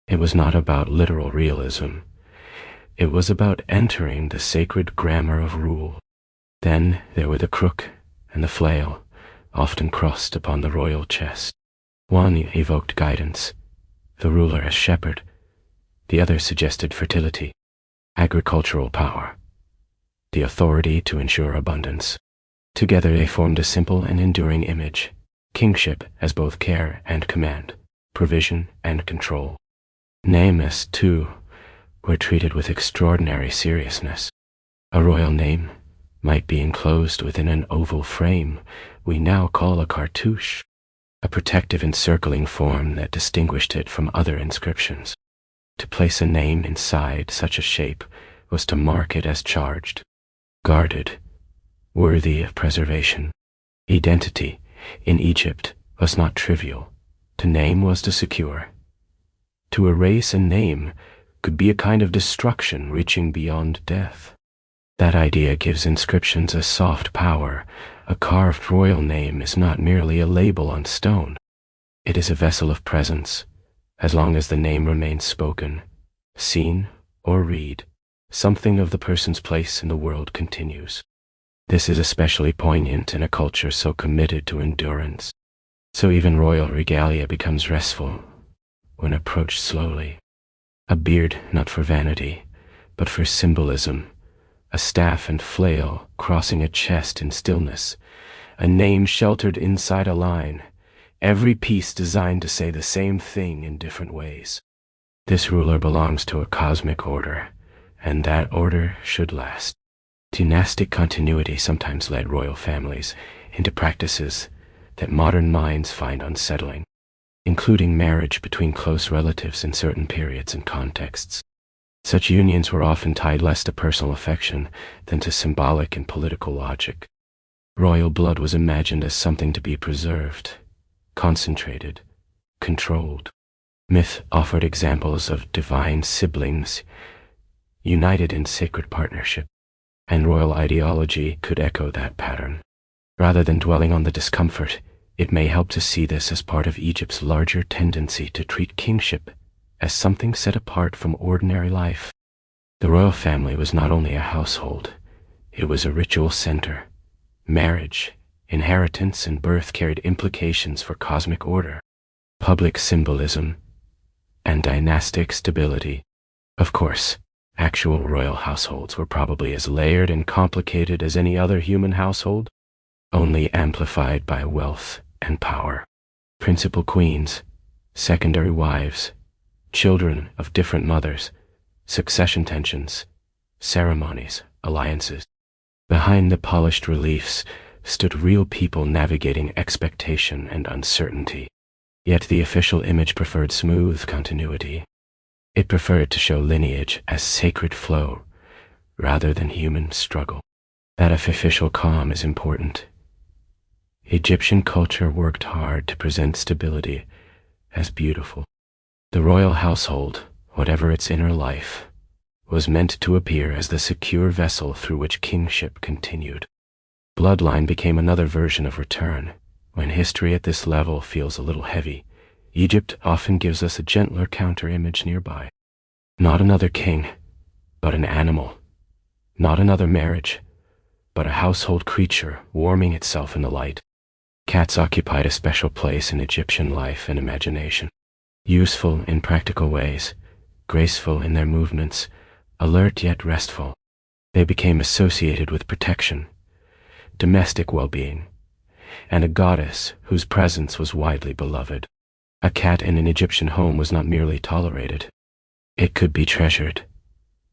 It was not about literal realism. It was about entering the sacred grammar of rule. Then there were the crook and the flail, often crossed upon the royal chest. One evoked guidance, the ruler as shepherd. The other suggested fertility, agricultural power, the authority to ensure abundance. Together they formed a simple and enduring image, kingship as both care and command, provision and control. Names, too, were treated with extraordinary seriousness. A royal name might be enclosed within an oval frame we now call a cartouche, a protective encircling form that distinguished it from other inscriptions. To place a name inside such a shape was to mark it as charged, guarded, worthy of preservation. Identity in Egypt was not trivial. To name was to secure. To erase a name could be a kind of destruction reaching beyond death. That idea gives inscriptions a soft power. A carved royal name is not merely a label on stone. It is a vessel of presence. As long as the name remains spoken, seen, or read, something of the person's place in the world continues. This is especially poignant in a culture so committed to endurance. So even royal regalia becomes restful when approached slowly. A beard not for vanity, but for symbolism. A staff and flail crossing a chest in stillness. A name sheltered inside a line. Every piece designed to say the same thing in different ways. This ruler belongs to a cosmic order, and that order should last. Dynastic continuity sometimes led royal families into practices that modern minds find unsettling, including marriage between close relatives in certain periods and contexts. Such unions were often tied less to personal affection than to symbolic and political logic. Royal blood was imagined as something to be preserved, concentrated, controlled. Myth offered examples of divine siblings united in sacred partnership, and royal ideology could echo that pattern. Rather than dwelling on the discomfort, It may help to see this as part of Egypt's larger tendency to treat kingship as something set apart from ordinary life. The royal family was not only a household, it was a ritual center. Marriage, inheritance, and birth carried implications for cosmic order, public symbolism, and dynastic stability. Of course, actual royal households were probably as layered and complicated as any other human household, only amplified by wealth and power. Principal queens, secondary wives, children of different mothers, succession tensions, ceremonies, alliances. Behind the polished reliefs stood real people navigating expectation and uncertainty. Yet the official image preferred smooth continuity. It preferred to show lineage as sacred flow rather than human struggle. That official calm is important. Egyptian culture worked hard to present stability as beautiful. The royal household, whatever its inner life, was meant to appear as the secure vessel through which kingship continued. Bloodline became another version of return. When history at this level feels a little heavy, Egypt often gives us a gentler counter-image nearby. Not another king, but an animal. Not another marriage, but a household creature warming itself in the light. Cats occupied a special place in Egyptian life and imagination. Useful in practical ways, graceful in their movements, alert yet restful. They became associated with protection, domestic well-being, and a goddess whose presence was widely beloved. A cat in an Egyptian home was not merely tolerated. It could be treasured.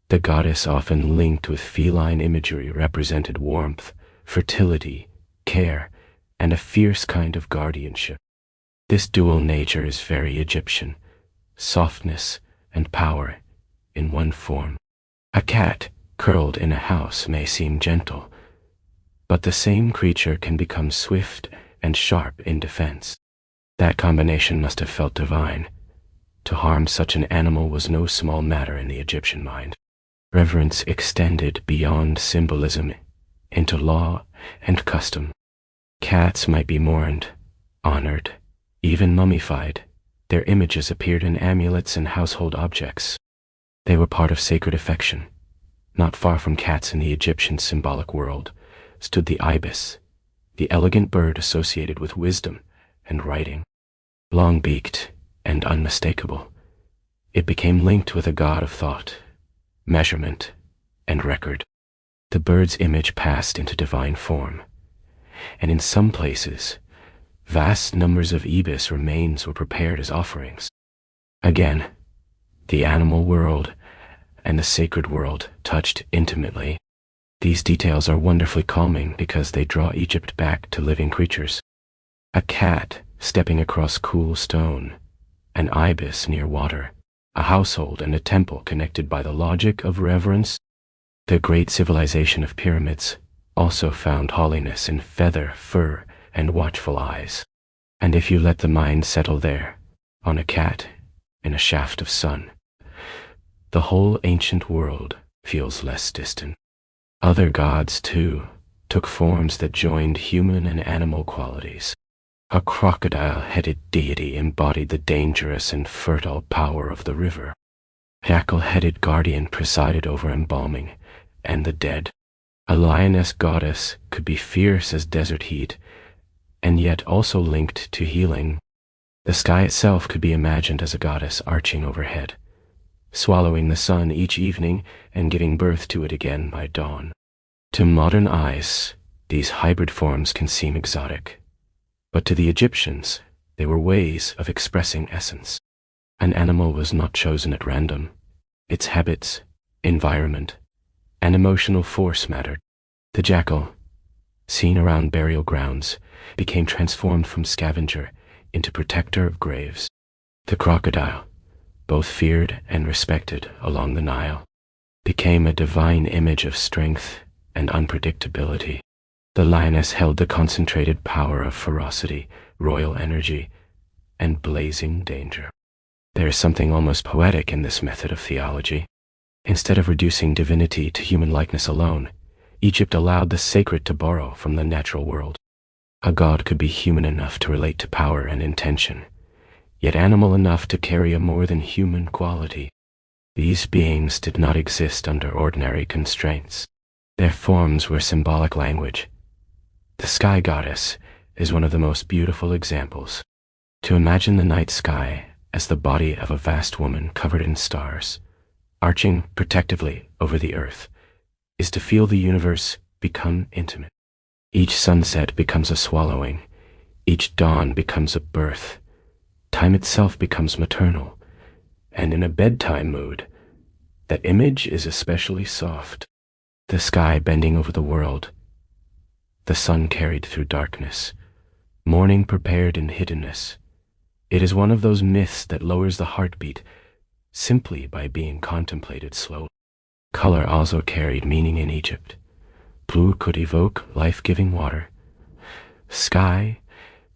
The goddess, often linked with feline imagery, represented warmth, fertility, care, and a fierce kind of guardianship. This dual nature is very Egyptian, softness and power in one form. A cat curled in a house may seem gentle, but the same creature can become swift and sharp in defense. That combination must have felt divine. To harm such an animal was no small matter in the Egyptian mind. Reverence extended beyond symbolism into law and custom. Cats might be mourned, honored, even mummified. Their images appeared in amulets and household objects. They were part of sacred affection. Not far from cats in the Egyptian symbolic world stood the ibis, the elegant bird associated with wisdom and writing. Long-beaked and unmistakable, it became linked with a god of thought, measurement, and record. The bird's image passed into divine form, and in some places, vast numbers of ibis remains were prepared as offerings. Again, the animal world and the sacred world touched intimately. These details are wonderfully calming because they draw Egypt back to living creatures. A cat stepping across cool stone, an ibis near water, a household and a temple connected by the logic of reverence. The great civilization of pyramids also found holiness in feather, fur, and watchful eyes. And if you let the mind settle there, on a cat in a shaft of sun, the whole ancient world feels less distant. Other gods, too, took forms that joined human and animal qualities. A crocodile-headed deity embodied the dangerous and fertile power of the river. Jackal-headed guardian presided over embalming and the dead. A lioness goddess could be fierce as desert heat, and yet also linked to healing. The sky itself could be imagined as a goddess arching overhead, swallowing the sun each evening and giving birth to it again by dawn. To modern eyes, these hybrid forms can seem exotic, but to the Egyptians, they were ways of expressing essence. An animal was not chosen at random. Its habits, environment, and emotional force mattered. The jackal, seen around burial grounds, became transformed from scavenger into protector of graves. The crocodile, both feared and respected along the Nile, became a divine image of strength and unpredictability. The lioness held the concentrated power of ferocity, royal energy, and blazing danger. There is something almost poetic in this method of theology. Instead of reducing divinity to human likeness alone, Egypt allowed the sacred to borrow from the natural world. A god could be human enough to relate to power and intention, yet animal enough to carry a more than human quality. These beings did not exist under ordinary constraints. Their forms were symbolic language. The sky goddess is one of the most beautiful examples. To imagine the night sky as the body of a vast woman covered in stars, arching protectively over the earth, is to feel the universe become intimate. Each sunset becomes a swallowing, each dawn becomes a birth, time itself becomes maternal, and in a bedtime mood, that image is especially soft. The sky bending over the world, the sun carried through darkness, morning prepared in hiddenness. It is one of those myths that lowers the heartbeat simply by being contemplated slowly. Color also carried meaning in Egypt. Blue could evoke life-giving water. Sky,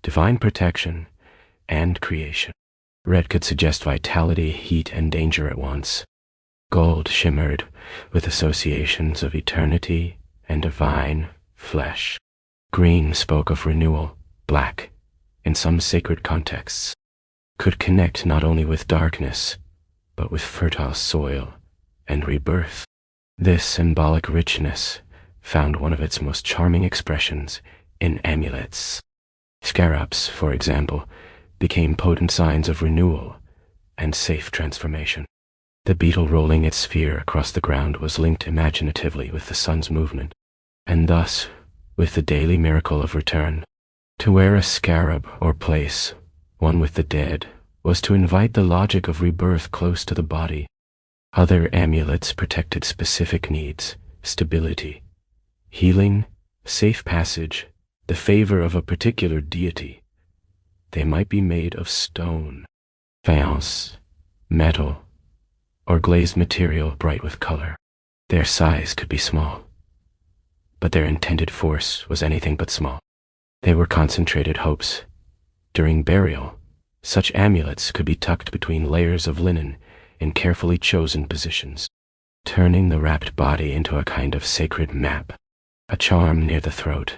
divine protection, and creation. Red could suggest vitality, heat, and danger at once. Gold shimmered with associations of eternity and divine flesh. Green spoke of renewal. Black, in some sacred contexts, could connect not only with darkness, but with fertile soil and rebirth. This symbolic richness found one of its most charming expressions in amulets. Scarabs, for example, became potent signs of renewal and safe transformation. The beetle rolling its sphere across the ground was linked imaginatively with the sun's movement, and thus with the daily miracle of return. To wear a scarab or place one with the dead was to invite the logic of rebirth close to the body. Other amulets protected specific needs, stability, healing, safe passage, the favor of a particular deity. They might be made of stone, faience, metal, or glazed material bright with color. Their size could be small, but their intended force was anything but small. They were concentrated hopes. During burial, such amulets could be tucked between layers of linen in carefully chosen positions, turning the wrapped body into a kind of sacred map. A charm near the throat,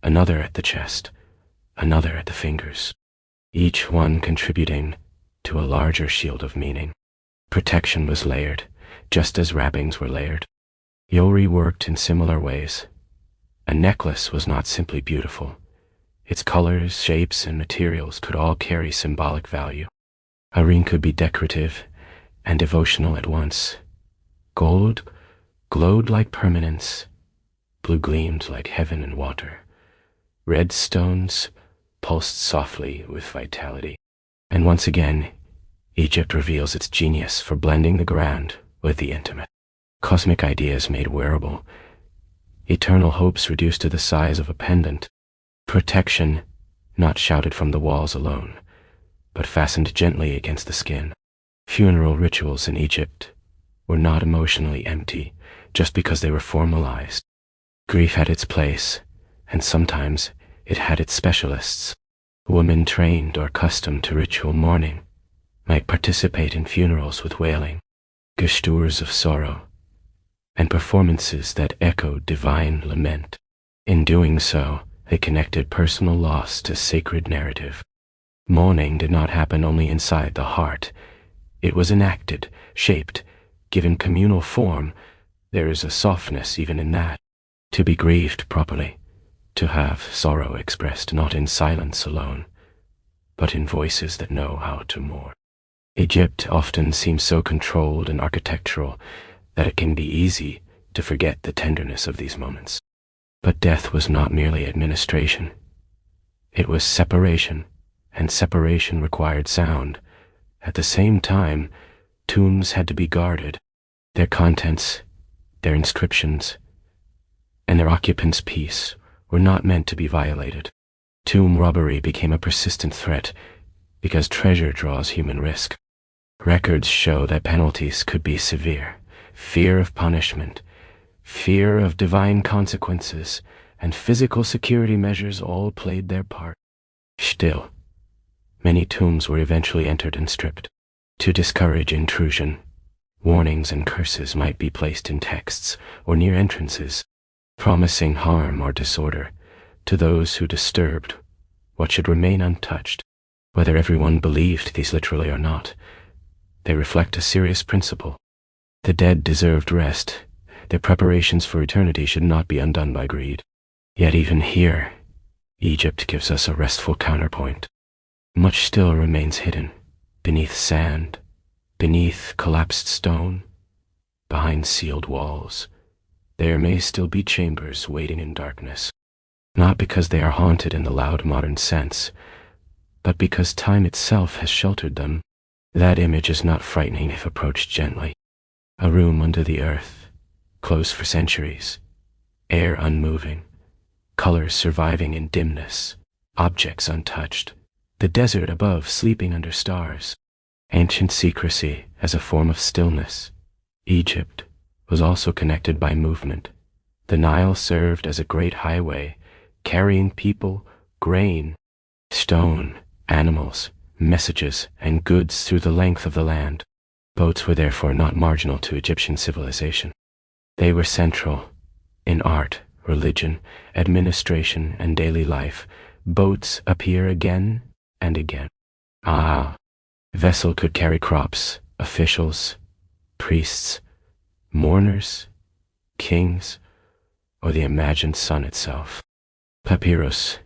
another at the chest, another at the fingers, each one contributing to a larger shield of meaning. Protection was layered, just as wrappings were layered. Yori worked in similar ways. A necklace was not simply beautiful. Its colors, shapes, and materials could all carry symbolic value. A ring could be decorative and devotional at once. Gold glowed like permanence. Blue gleamed like heaven and water. Red stones pulsed softly with vitality. And once again, Egypt reveals its genius for blending the grand with the intimate. Cosmic ideas made wearable. Eternal hopes reduced to the size of a pendant. Protection not shouted from the walls alone, but fastened gently against the skin. Funeral rituals in Egypt were not emotionally empty just because they were formalized. Grief had its place, and sometimes it had its specialists. Women trained or accustomed to ritual mourning might participate in funerals with wailing, gestures of sorrow, and performances that echoed divine lament. In doing so, they connected personal loss to sacred narrative. Mourning did not happen only inside the heart. It was enacted, shaped, given communal form. There is a softness even in that. To be grieved properly, to have sorrow expressed not in silence alone, but in voices that know how to mourn. Egypt often seems so controlled and architectural that it can be easy to forget the tenderness of these moments. But death was not merely administration. It was separation, and separation required sound. At the same time, tombs had to be guarded. Their contents, their inscriptions, and their occupants' peace were not meant to be violated. Tomb robbery became a persistent threat because treasure draws human risk. Records show that penalties could be severe. Fear of punishment, fear of divine consequences, and physical security measures all played their part. Still, many tombs were eventually entered and stripped. To discourage intrusion, warnings and curses might be placed in texts or near entrances, promising harm or disorder. to those who disturbed what should remain untouched. Whether everyone believed these literally or not, they reflect a serious principle. The dead deserved rest. Their preparations for eternity should not be undone by greed. Yet even here, Egypt gives us a restful counterpoint. Much still remains hidden, beneath sand, beneath collapsed stone, behind sealed walls. There may still be chambers waiting in darkness, not because they are haunted in the loud modern sense, but because time itself has sheltered them. That image is not frightening if approached gently. A room under the earth, closed for centuries, air unmoving, colors surviving in dimness, objects untouched, the desert above sleeping under stars, ancient secrecy as a form of stillness. Egypt was also connected by movement. The Nile served as a great highway, carrying people, grain, stone, animals, messages, and goods through the length of the land. Boats were therefore not marginal to Egyptian civilization. They were central in art, religion, administration, and daily life. Boats appear again and again. Vessel could carry crops, officials, priests, mourners, kings, or the imagined sun itself. Papyrus,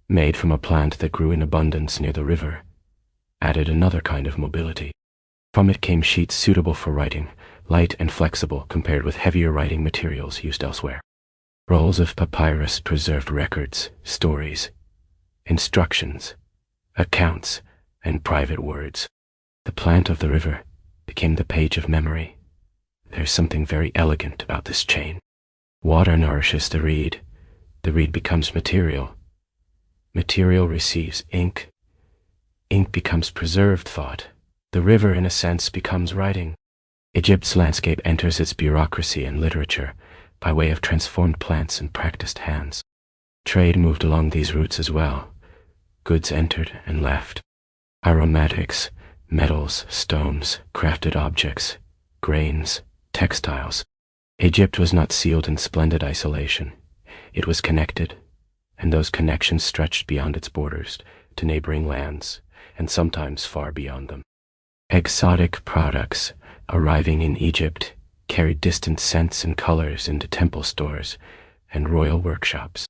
made from a plant that grew in abundance near the river, added another kind of mobility. From it came sheets suitable for writing, light and flexible compared with heavier writing materials used elsewhere. Rolls of papyrus preserved records, stories, instructions, accounts, and private words. The plant of the river became the page of memory. There's something very elegant about this chain. Water nourishes the reed becomes material. Material receives ink. Ink becomes preserved thought. The river, in a sense, becomes writing. Egypt's landscape enters its bureaucracy and literature by way of transformed plants and practiced hands. Trade moved along these routes as well. Goods entered and left. Aromatics, metals, stones, crafted objects, grains, textiles. Egypt was not sealed in splendid isolation. It was connected, and those connections stretched beyond its borders to neighboring lands, and sometimes far beyond them. Exotic products arriving in Egypt carried distant scents and colors into temple stores and royal workshops.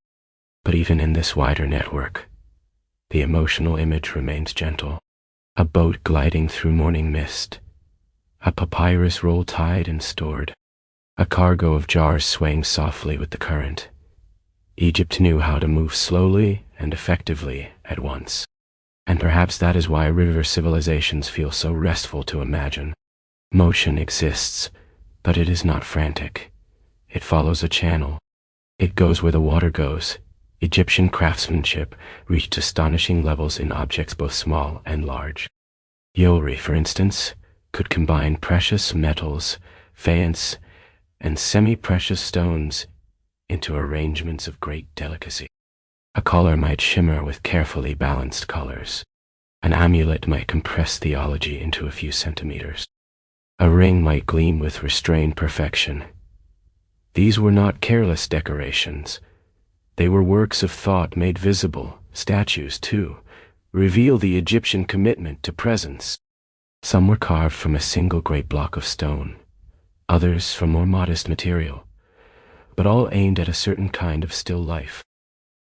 But even in this wider network, the emotional image remains gentle. A boat gliding through morning mist, a papyrus roll tied and stored, a cargo of jars swaying softly with the current. Egypt knew how to move slowly and effectively at once. And perhaps that is why river civilizations feel so restful to imagine. Motion exists, but it is not frantic. It follows a channel. It goes where the water goes. Egyptian craftsmanship reached astonishing levels in objects both small and large. Jewelry, for instance, could combine precious metals, faience, and semi-precious stones into arrangements of great delicacy. A collar might shimmer with carefully balanced colors. An amulet might compress theology into a few centimeters. A ring might gleam with restrained perfection. These were not careless decorations. They were works of thought made visible. Statues, too, reveal the Egyptian commitment to presence. Some were carved from a single great block of stone, others from more modest material, but all aimed at a certain kind of still life.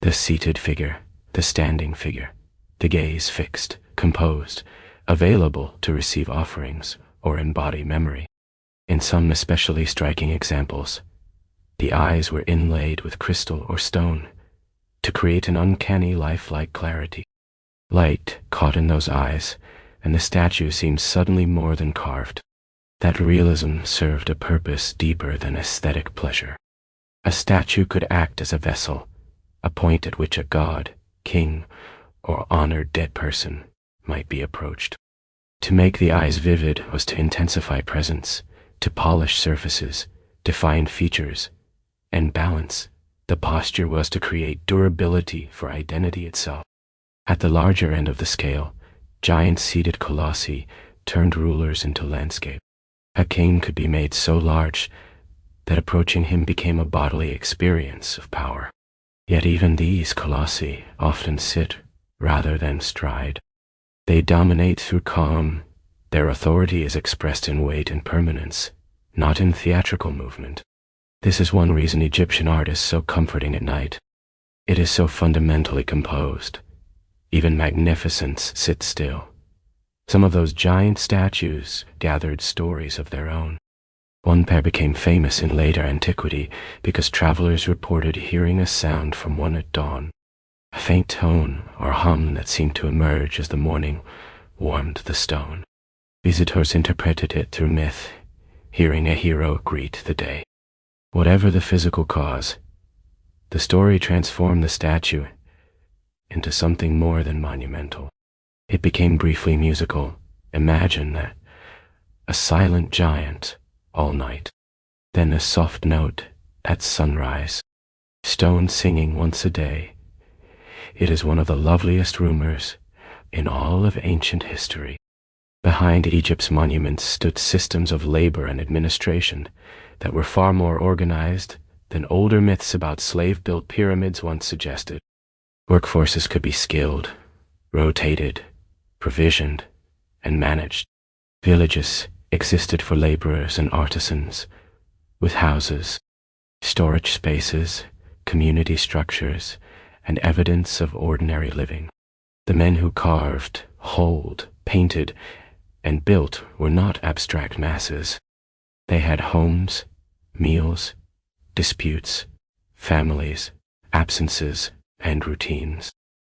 The seated figure, the standing figure, the gaze fixed, composed, available to receive offerings or embody memory. In some especially striking examples, the eyes were inlaid with crystal or stone to create an uncanny lifelike clarity. Light caught in those eyes, and the statue seemed suddenly more than carved. That realism served a purpose deeper than aesthetic pleasure. A statue could act as a vessel, a point at which a god, king, or honored dead person might be approached. To make the eyes vivid was to intensify presence, to polish surfaces, define features, and balance. The posture was to create durability for identity itself. At the larger end of the scale, giant seated colossi turned rulers into landscape. A king could be made so large that approaching him became a bodily experience of power. Yet even these colossi often sit rather than stride. They dominate through calm. Their authority is expressed in weight and permanence, not in theatrical movement. This is one reason Egyptian art is so comforting at night. It is so fundamentally composed. Even magnificence sits still. Some of those giant statues gathered stories of their own. One pair became famous in later antiquity because travelers reported hearing a sound from one at dawn, a faint tone or hum that seemed to emerge as the morning warmed the stone. Visitors interpreted it through myth, hearing a hero greet the day. Whatever the physical cause, the story transformed the statue into something more than monumental. It became briefly musical. Imagine that. A silent giant all night, then a soft note at sunrise, stone singing once a day. It is one of the loveliest rumors in all of ancient history. Behind Egypt's monuments stood systems of labor and administration that were far more organized than older myths about slave-built pyramids once suggested. Workforces could be skilled, rotated, provisioned, and managed. Villages existed for laborers and artisans, with houses, storage spaces, community structures, and evidence of ordinary living. The men who carved, holed, painted, and built were not abstract masses. They had homes, meals, disputes, families, absences, and routines.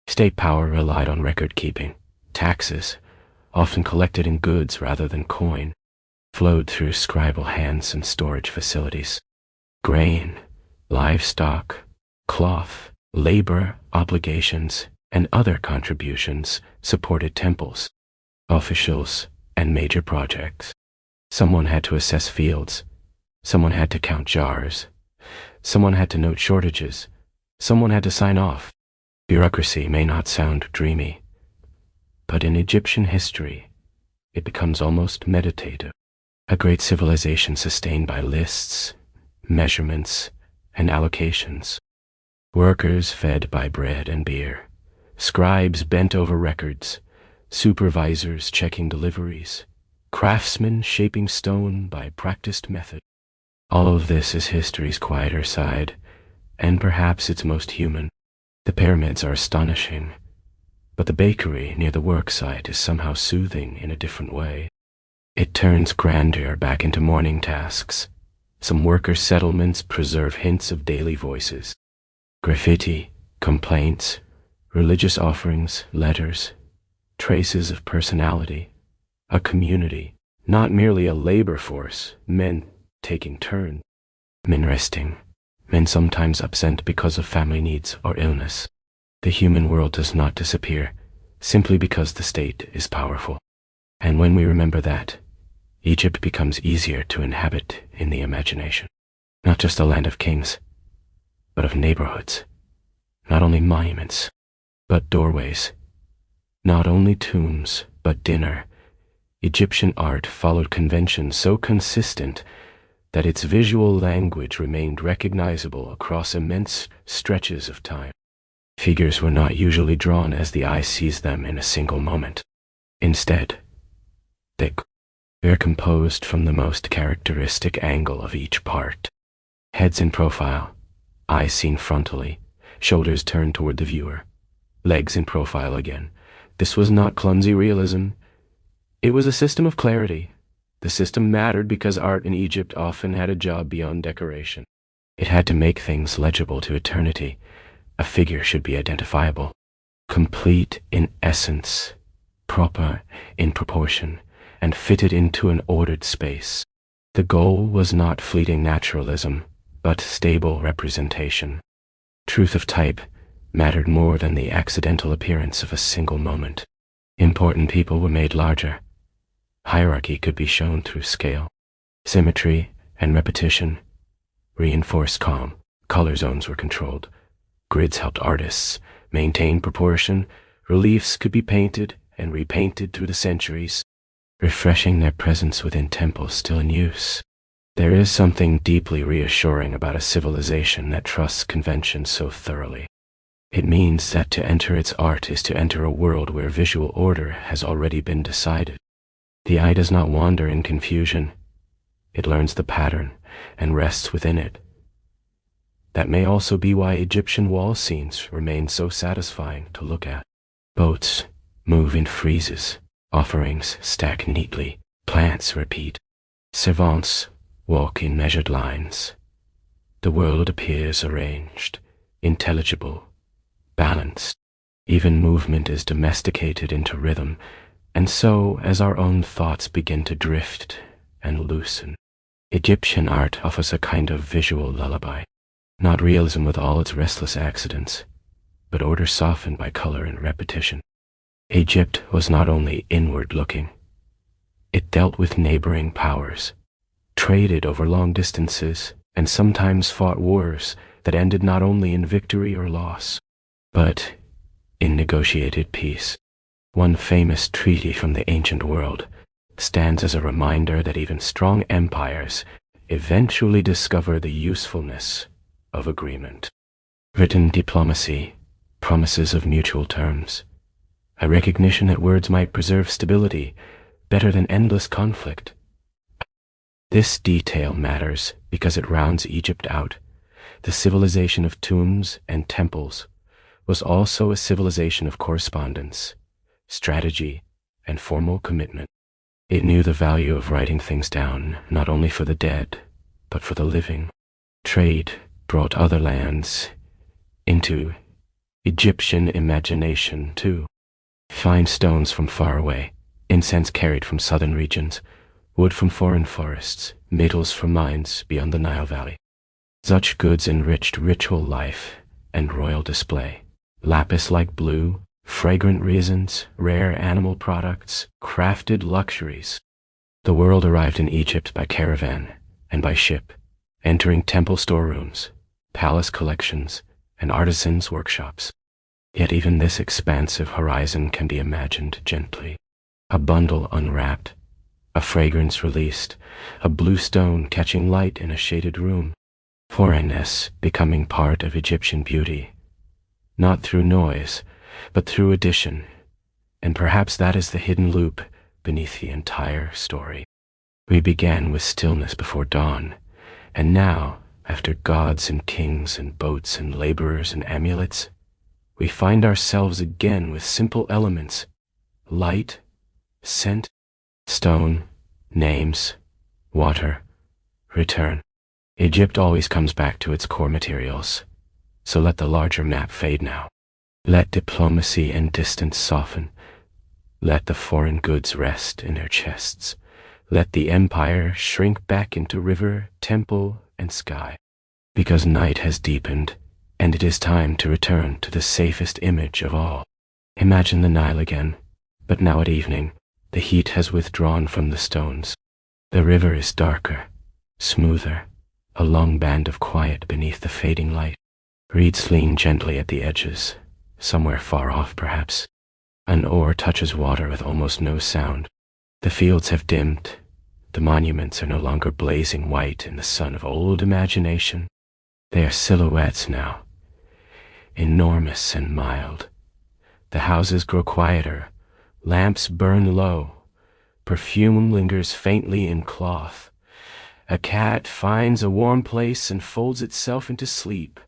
State power relied on record-keeping. Taxes, often collected in goods rather than coin, flowed through scribal hands and storage facilities. Grain, livestock, cloth, labor obligations, and other contributions supported temples, officials, and major projects. Someone had to assess fields. Someone had to count jars. Someone had to note shortages. Someone had to sign off. Bureaucracy may not sound dreamy, but in Egyptian history, it becomes almost meditative. A great civilization sustained by lists, measurements, and allocations. Workers fed by bread and beer. Scribes bent over records. Supervisors checking deliveries. Craftsmen shaping stone by practiced method. All of this is history's quieter side, and perhaps its most human. The pyramids are astonishing, but the bakery near the work site is somehow soothing in a different way. It turns grandeur back into morning tasks. Some worker settlements preserve hints of daily voices. Graffiti, complaints, religious offerings, letters, traces of personality. A community, not merely a labor force, men taking turns. Men resting, men sometimes absent because of family needs or illness. The human world does not disappear simply because the state is powerful. And when we remember that, Egypt becomes easier to inhabit in the imagination. Not just a land of kings, but of neighborhoods. Not only monuments, but doorways. Not only tombs, but dinner. Egyptian art followed convention so consistent that its visual language remained recognizable across immense stretches of time. Figures were not usually drawn as the eye sees them in a single moment. Instead, they're composed from the most characteristic angle of each part. Heads in profile, eyes seen frontally, shoulders turned toward the viewer, legs in profile again. This was not clumsy realism. It was a system of clarity. The system mattered because art in Egypt often had a job beyond decoration. It had to make things legible to eternity. A figure should be identifiable, complete in essence, proper in proportion, and fitted into an ordered space. The goal was not fleeting naturalism, but stable representation. Truth of type mattered more than the accidental appearance of a single moment. Important people were made larger. Hierarchy could be shown through scale. Symmetry and repetition reinforced calm. Color zones were controlled. Grids helped artists maintain proportion. Reliefs could be painted and repainted through the centuries, refreshing their presence within temples still in use. There is something deeply reassuring about a civilization that trusts convention so thoroughly. It means that to enter its art is to enter a world where visual order has already been decided. The eye does not wander in confusion. It learns the pattern and rests within it. That may also be why Egyptian wall scenes remain so satisfying to look at. Boats move in friezes, offerings stack neatly, plants repeat. Servants walk in measured lines. The world appears arranged, intelligible, balanced. Even movement is domesticated into rhythm, and so as our own thoughts begin to drift and loosen, Egyptian art offers a kind of visual lullaby. Not realism with all its restless accidents, but order softened by color and repetition. Egypt was not only inward-looking. It dealt with neighboring powers, traded over long distances, and sometimes fought wars that ended not only in victory or loss, but in negotiated peace. One famous treaty from the ancient world stands as a reminder that even strong empires eventually discover the usefulness of agreement. Written diplomacy, promises of mutual terms, a recognition that words might preserve stability better than endless conflict. This detail matters because it rounds Egypt out. The civilization of tombs and temples was also a civilization of correspondence, strategy, and formal commitment. It knew the value of writing things down, not only for the dead, but for the living. Trade brought other lands into Egyptian imagination too. Fine stones from far away, incense carried from southern regions, wood from foreign forests, metals from mines beyond the Nile Valley. Such goods enriched ritual life and royal display. Lapis-like blue, fragrant resins, rare animal products, crafted luxuries. The world arrived in Egypt by caravan and by ship, entering temple storerooms, palace collections, and artisans' workshops. Yet even this expansive horizon can be imagined gently. A bundle unwrapped, a fragrance released, a blue stone catching light in a shaded room. Foreignness becoming part of Egyptian beauty, not through noise, but through addition, and perhaps that is the hidden loop beneath the entire story. We began with stillness before dawn, and now, after gods and kings and boats and laborers and amulets, we find ourselves again with simple elements: light, scent, stone, names, water, return. Egypt always comes back to its core materials, so let the larger map fade now. Let diplomacy and distance soften. Let the foreign goods rest in their chests. Let the empire shrink back into river, temple, and sky. Because night has deepened, and it is time to return to the safest image of all. Imagine the Nile again, but now at evening, the heat has withdrawn from the stones. The river is darker, smoother, a long band of quiet beneath the fading light. Reeds lean gently at the edges, somewhere far off perhaps. An oar touches water with almost no sound. The fields have dimmed. The monuments are no longer blazing white in the sun of old imagination. They are silhouettes now, enormous and mild. The houses grow quieter, lamps burn low, perfume lingers faintly in cloth. A cat finds a warm place and folds itself into sleep.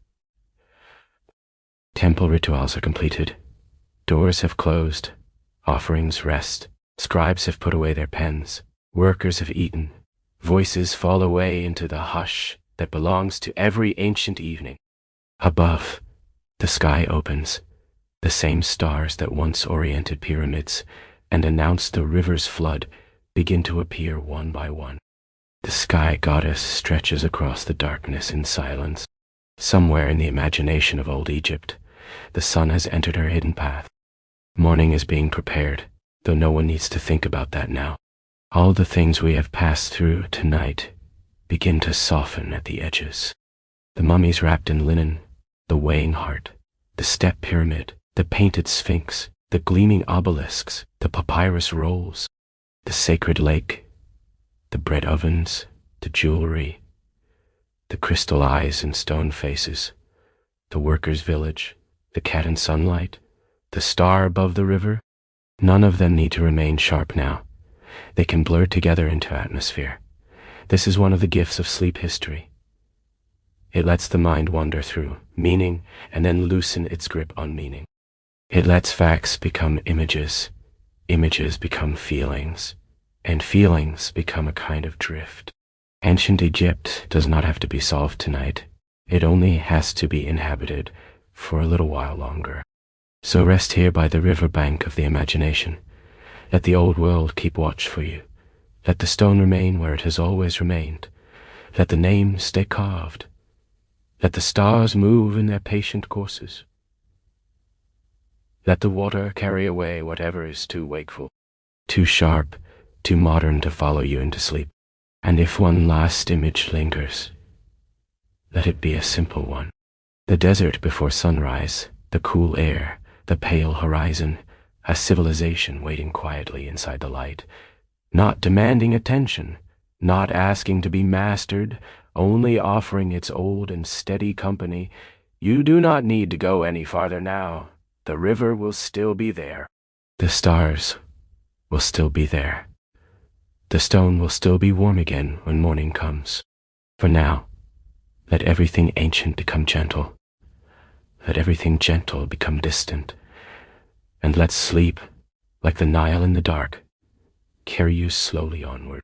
Temple rituals are completed. Doors have closed. Offerings rest. Scribes have put away their pens. Workers have eaten. Voices fall away into the hush that belongs to every ancient evening. Above, the sky opens. The same stars that once oriented pyramids and announced the river's flood begin to appear one by one. The sky goddess stretches across the darkness in silence. Somewhere in the imagination of old Egypt, the sun has entered her hidden path. Morning is being prepared, though no one needs to think about that now. All the things we have passed through tonight begin to soften at the edges. The mummies wrapped in linen, the weighing heart, the step pyramid, the painted sphinx, the gleaming obelisks, the papyrus rolls, the sacred lake, the bread ovens, the jewelry, the crystal eyes and stone faces, the workers' village, the cat and sunlight, the star above the river, none of them need to remain sharp now. They can blur together into atmosphere. This is one of the gifts of sleep history. It lets the mind wander through meaning and then loosen its grip on meaning. It lets facts become images, images become feelings, and feelings become a kind of drift. Ancient Egypt does not have to be solved tonight. It only has to be inhabited for a little while longer. So rest here by the river bank of the imagination. Let the old world keep watch for you. Let the stone remain where it has always remained. Let the name stay carved. Let the stars move in their patient courses. Let the water carry away whatever is too wakeful, too sharp, too modern to follow you into sleep. And if one last image lingers, let it be a simple one. The desert before sunrise, the cool air, the pale horizon, a civilization waiting quietly inside the light, not demanding attention, not asking to be mastered, only offering its old and steady company. You do not need to go any farther now. The river will still be there. The stars will still be there. The stone will still be warm again when morning comes. For now, let everything ancient become gentle. Let everything gentle become distant. And let sleep, like the Nile in the dark, carry you slowly onward.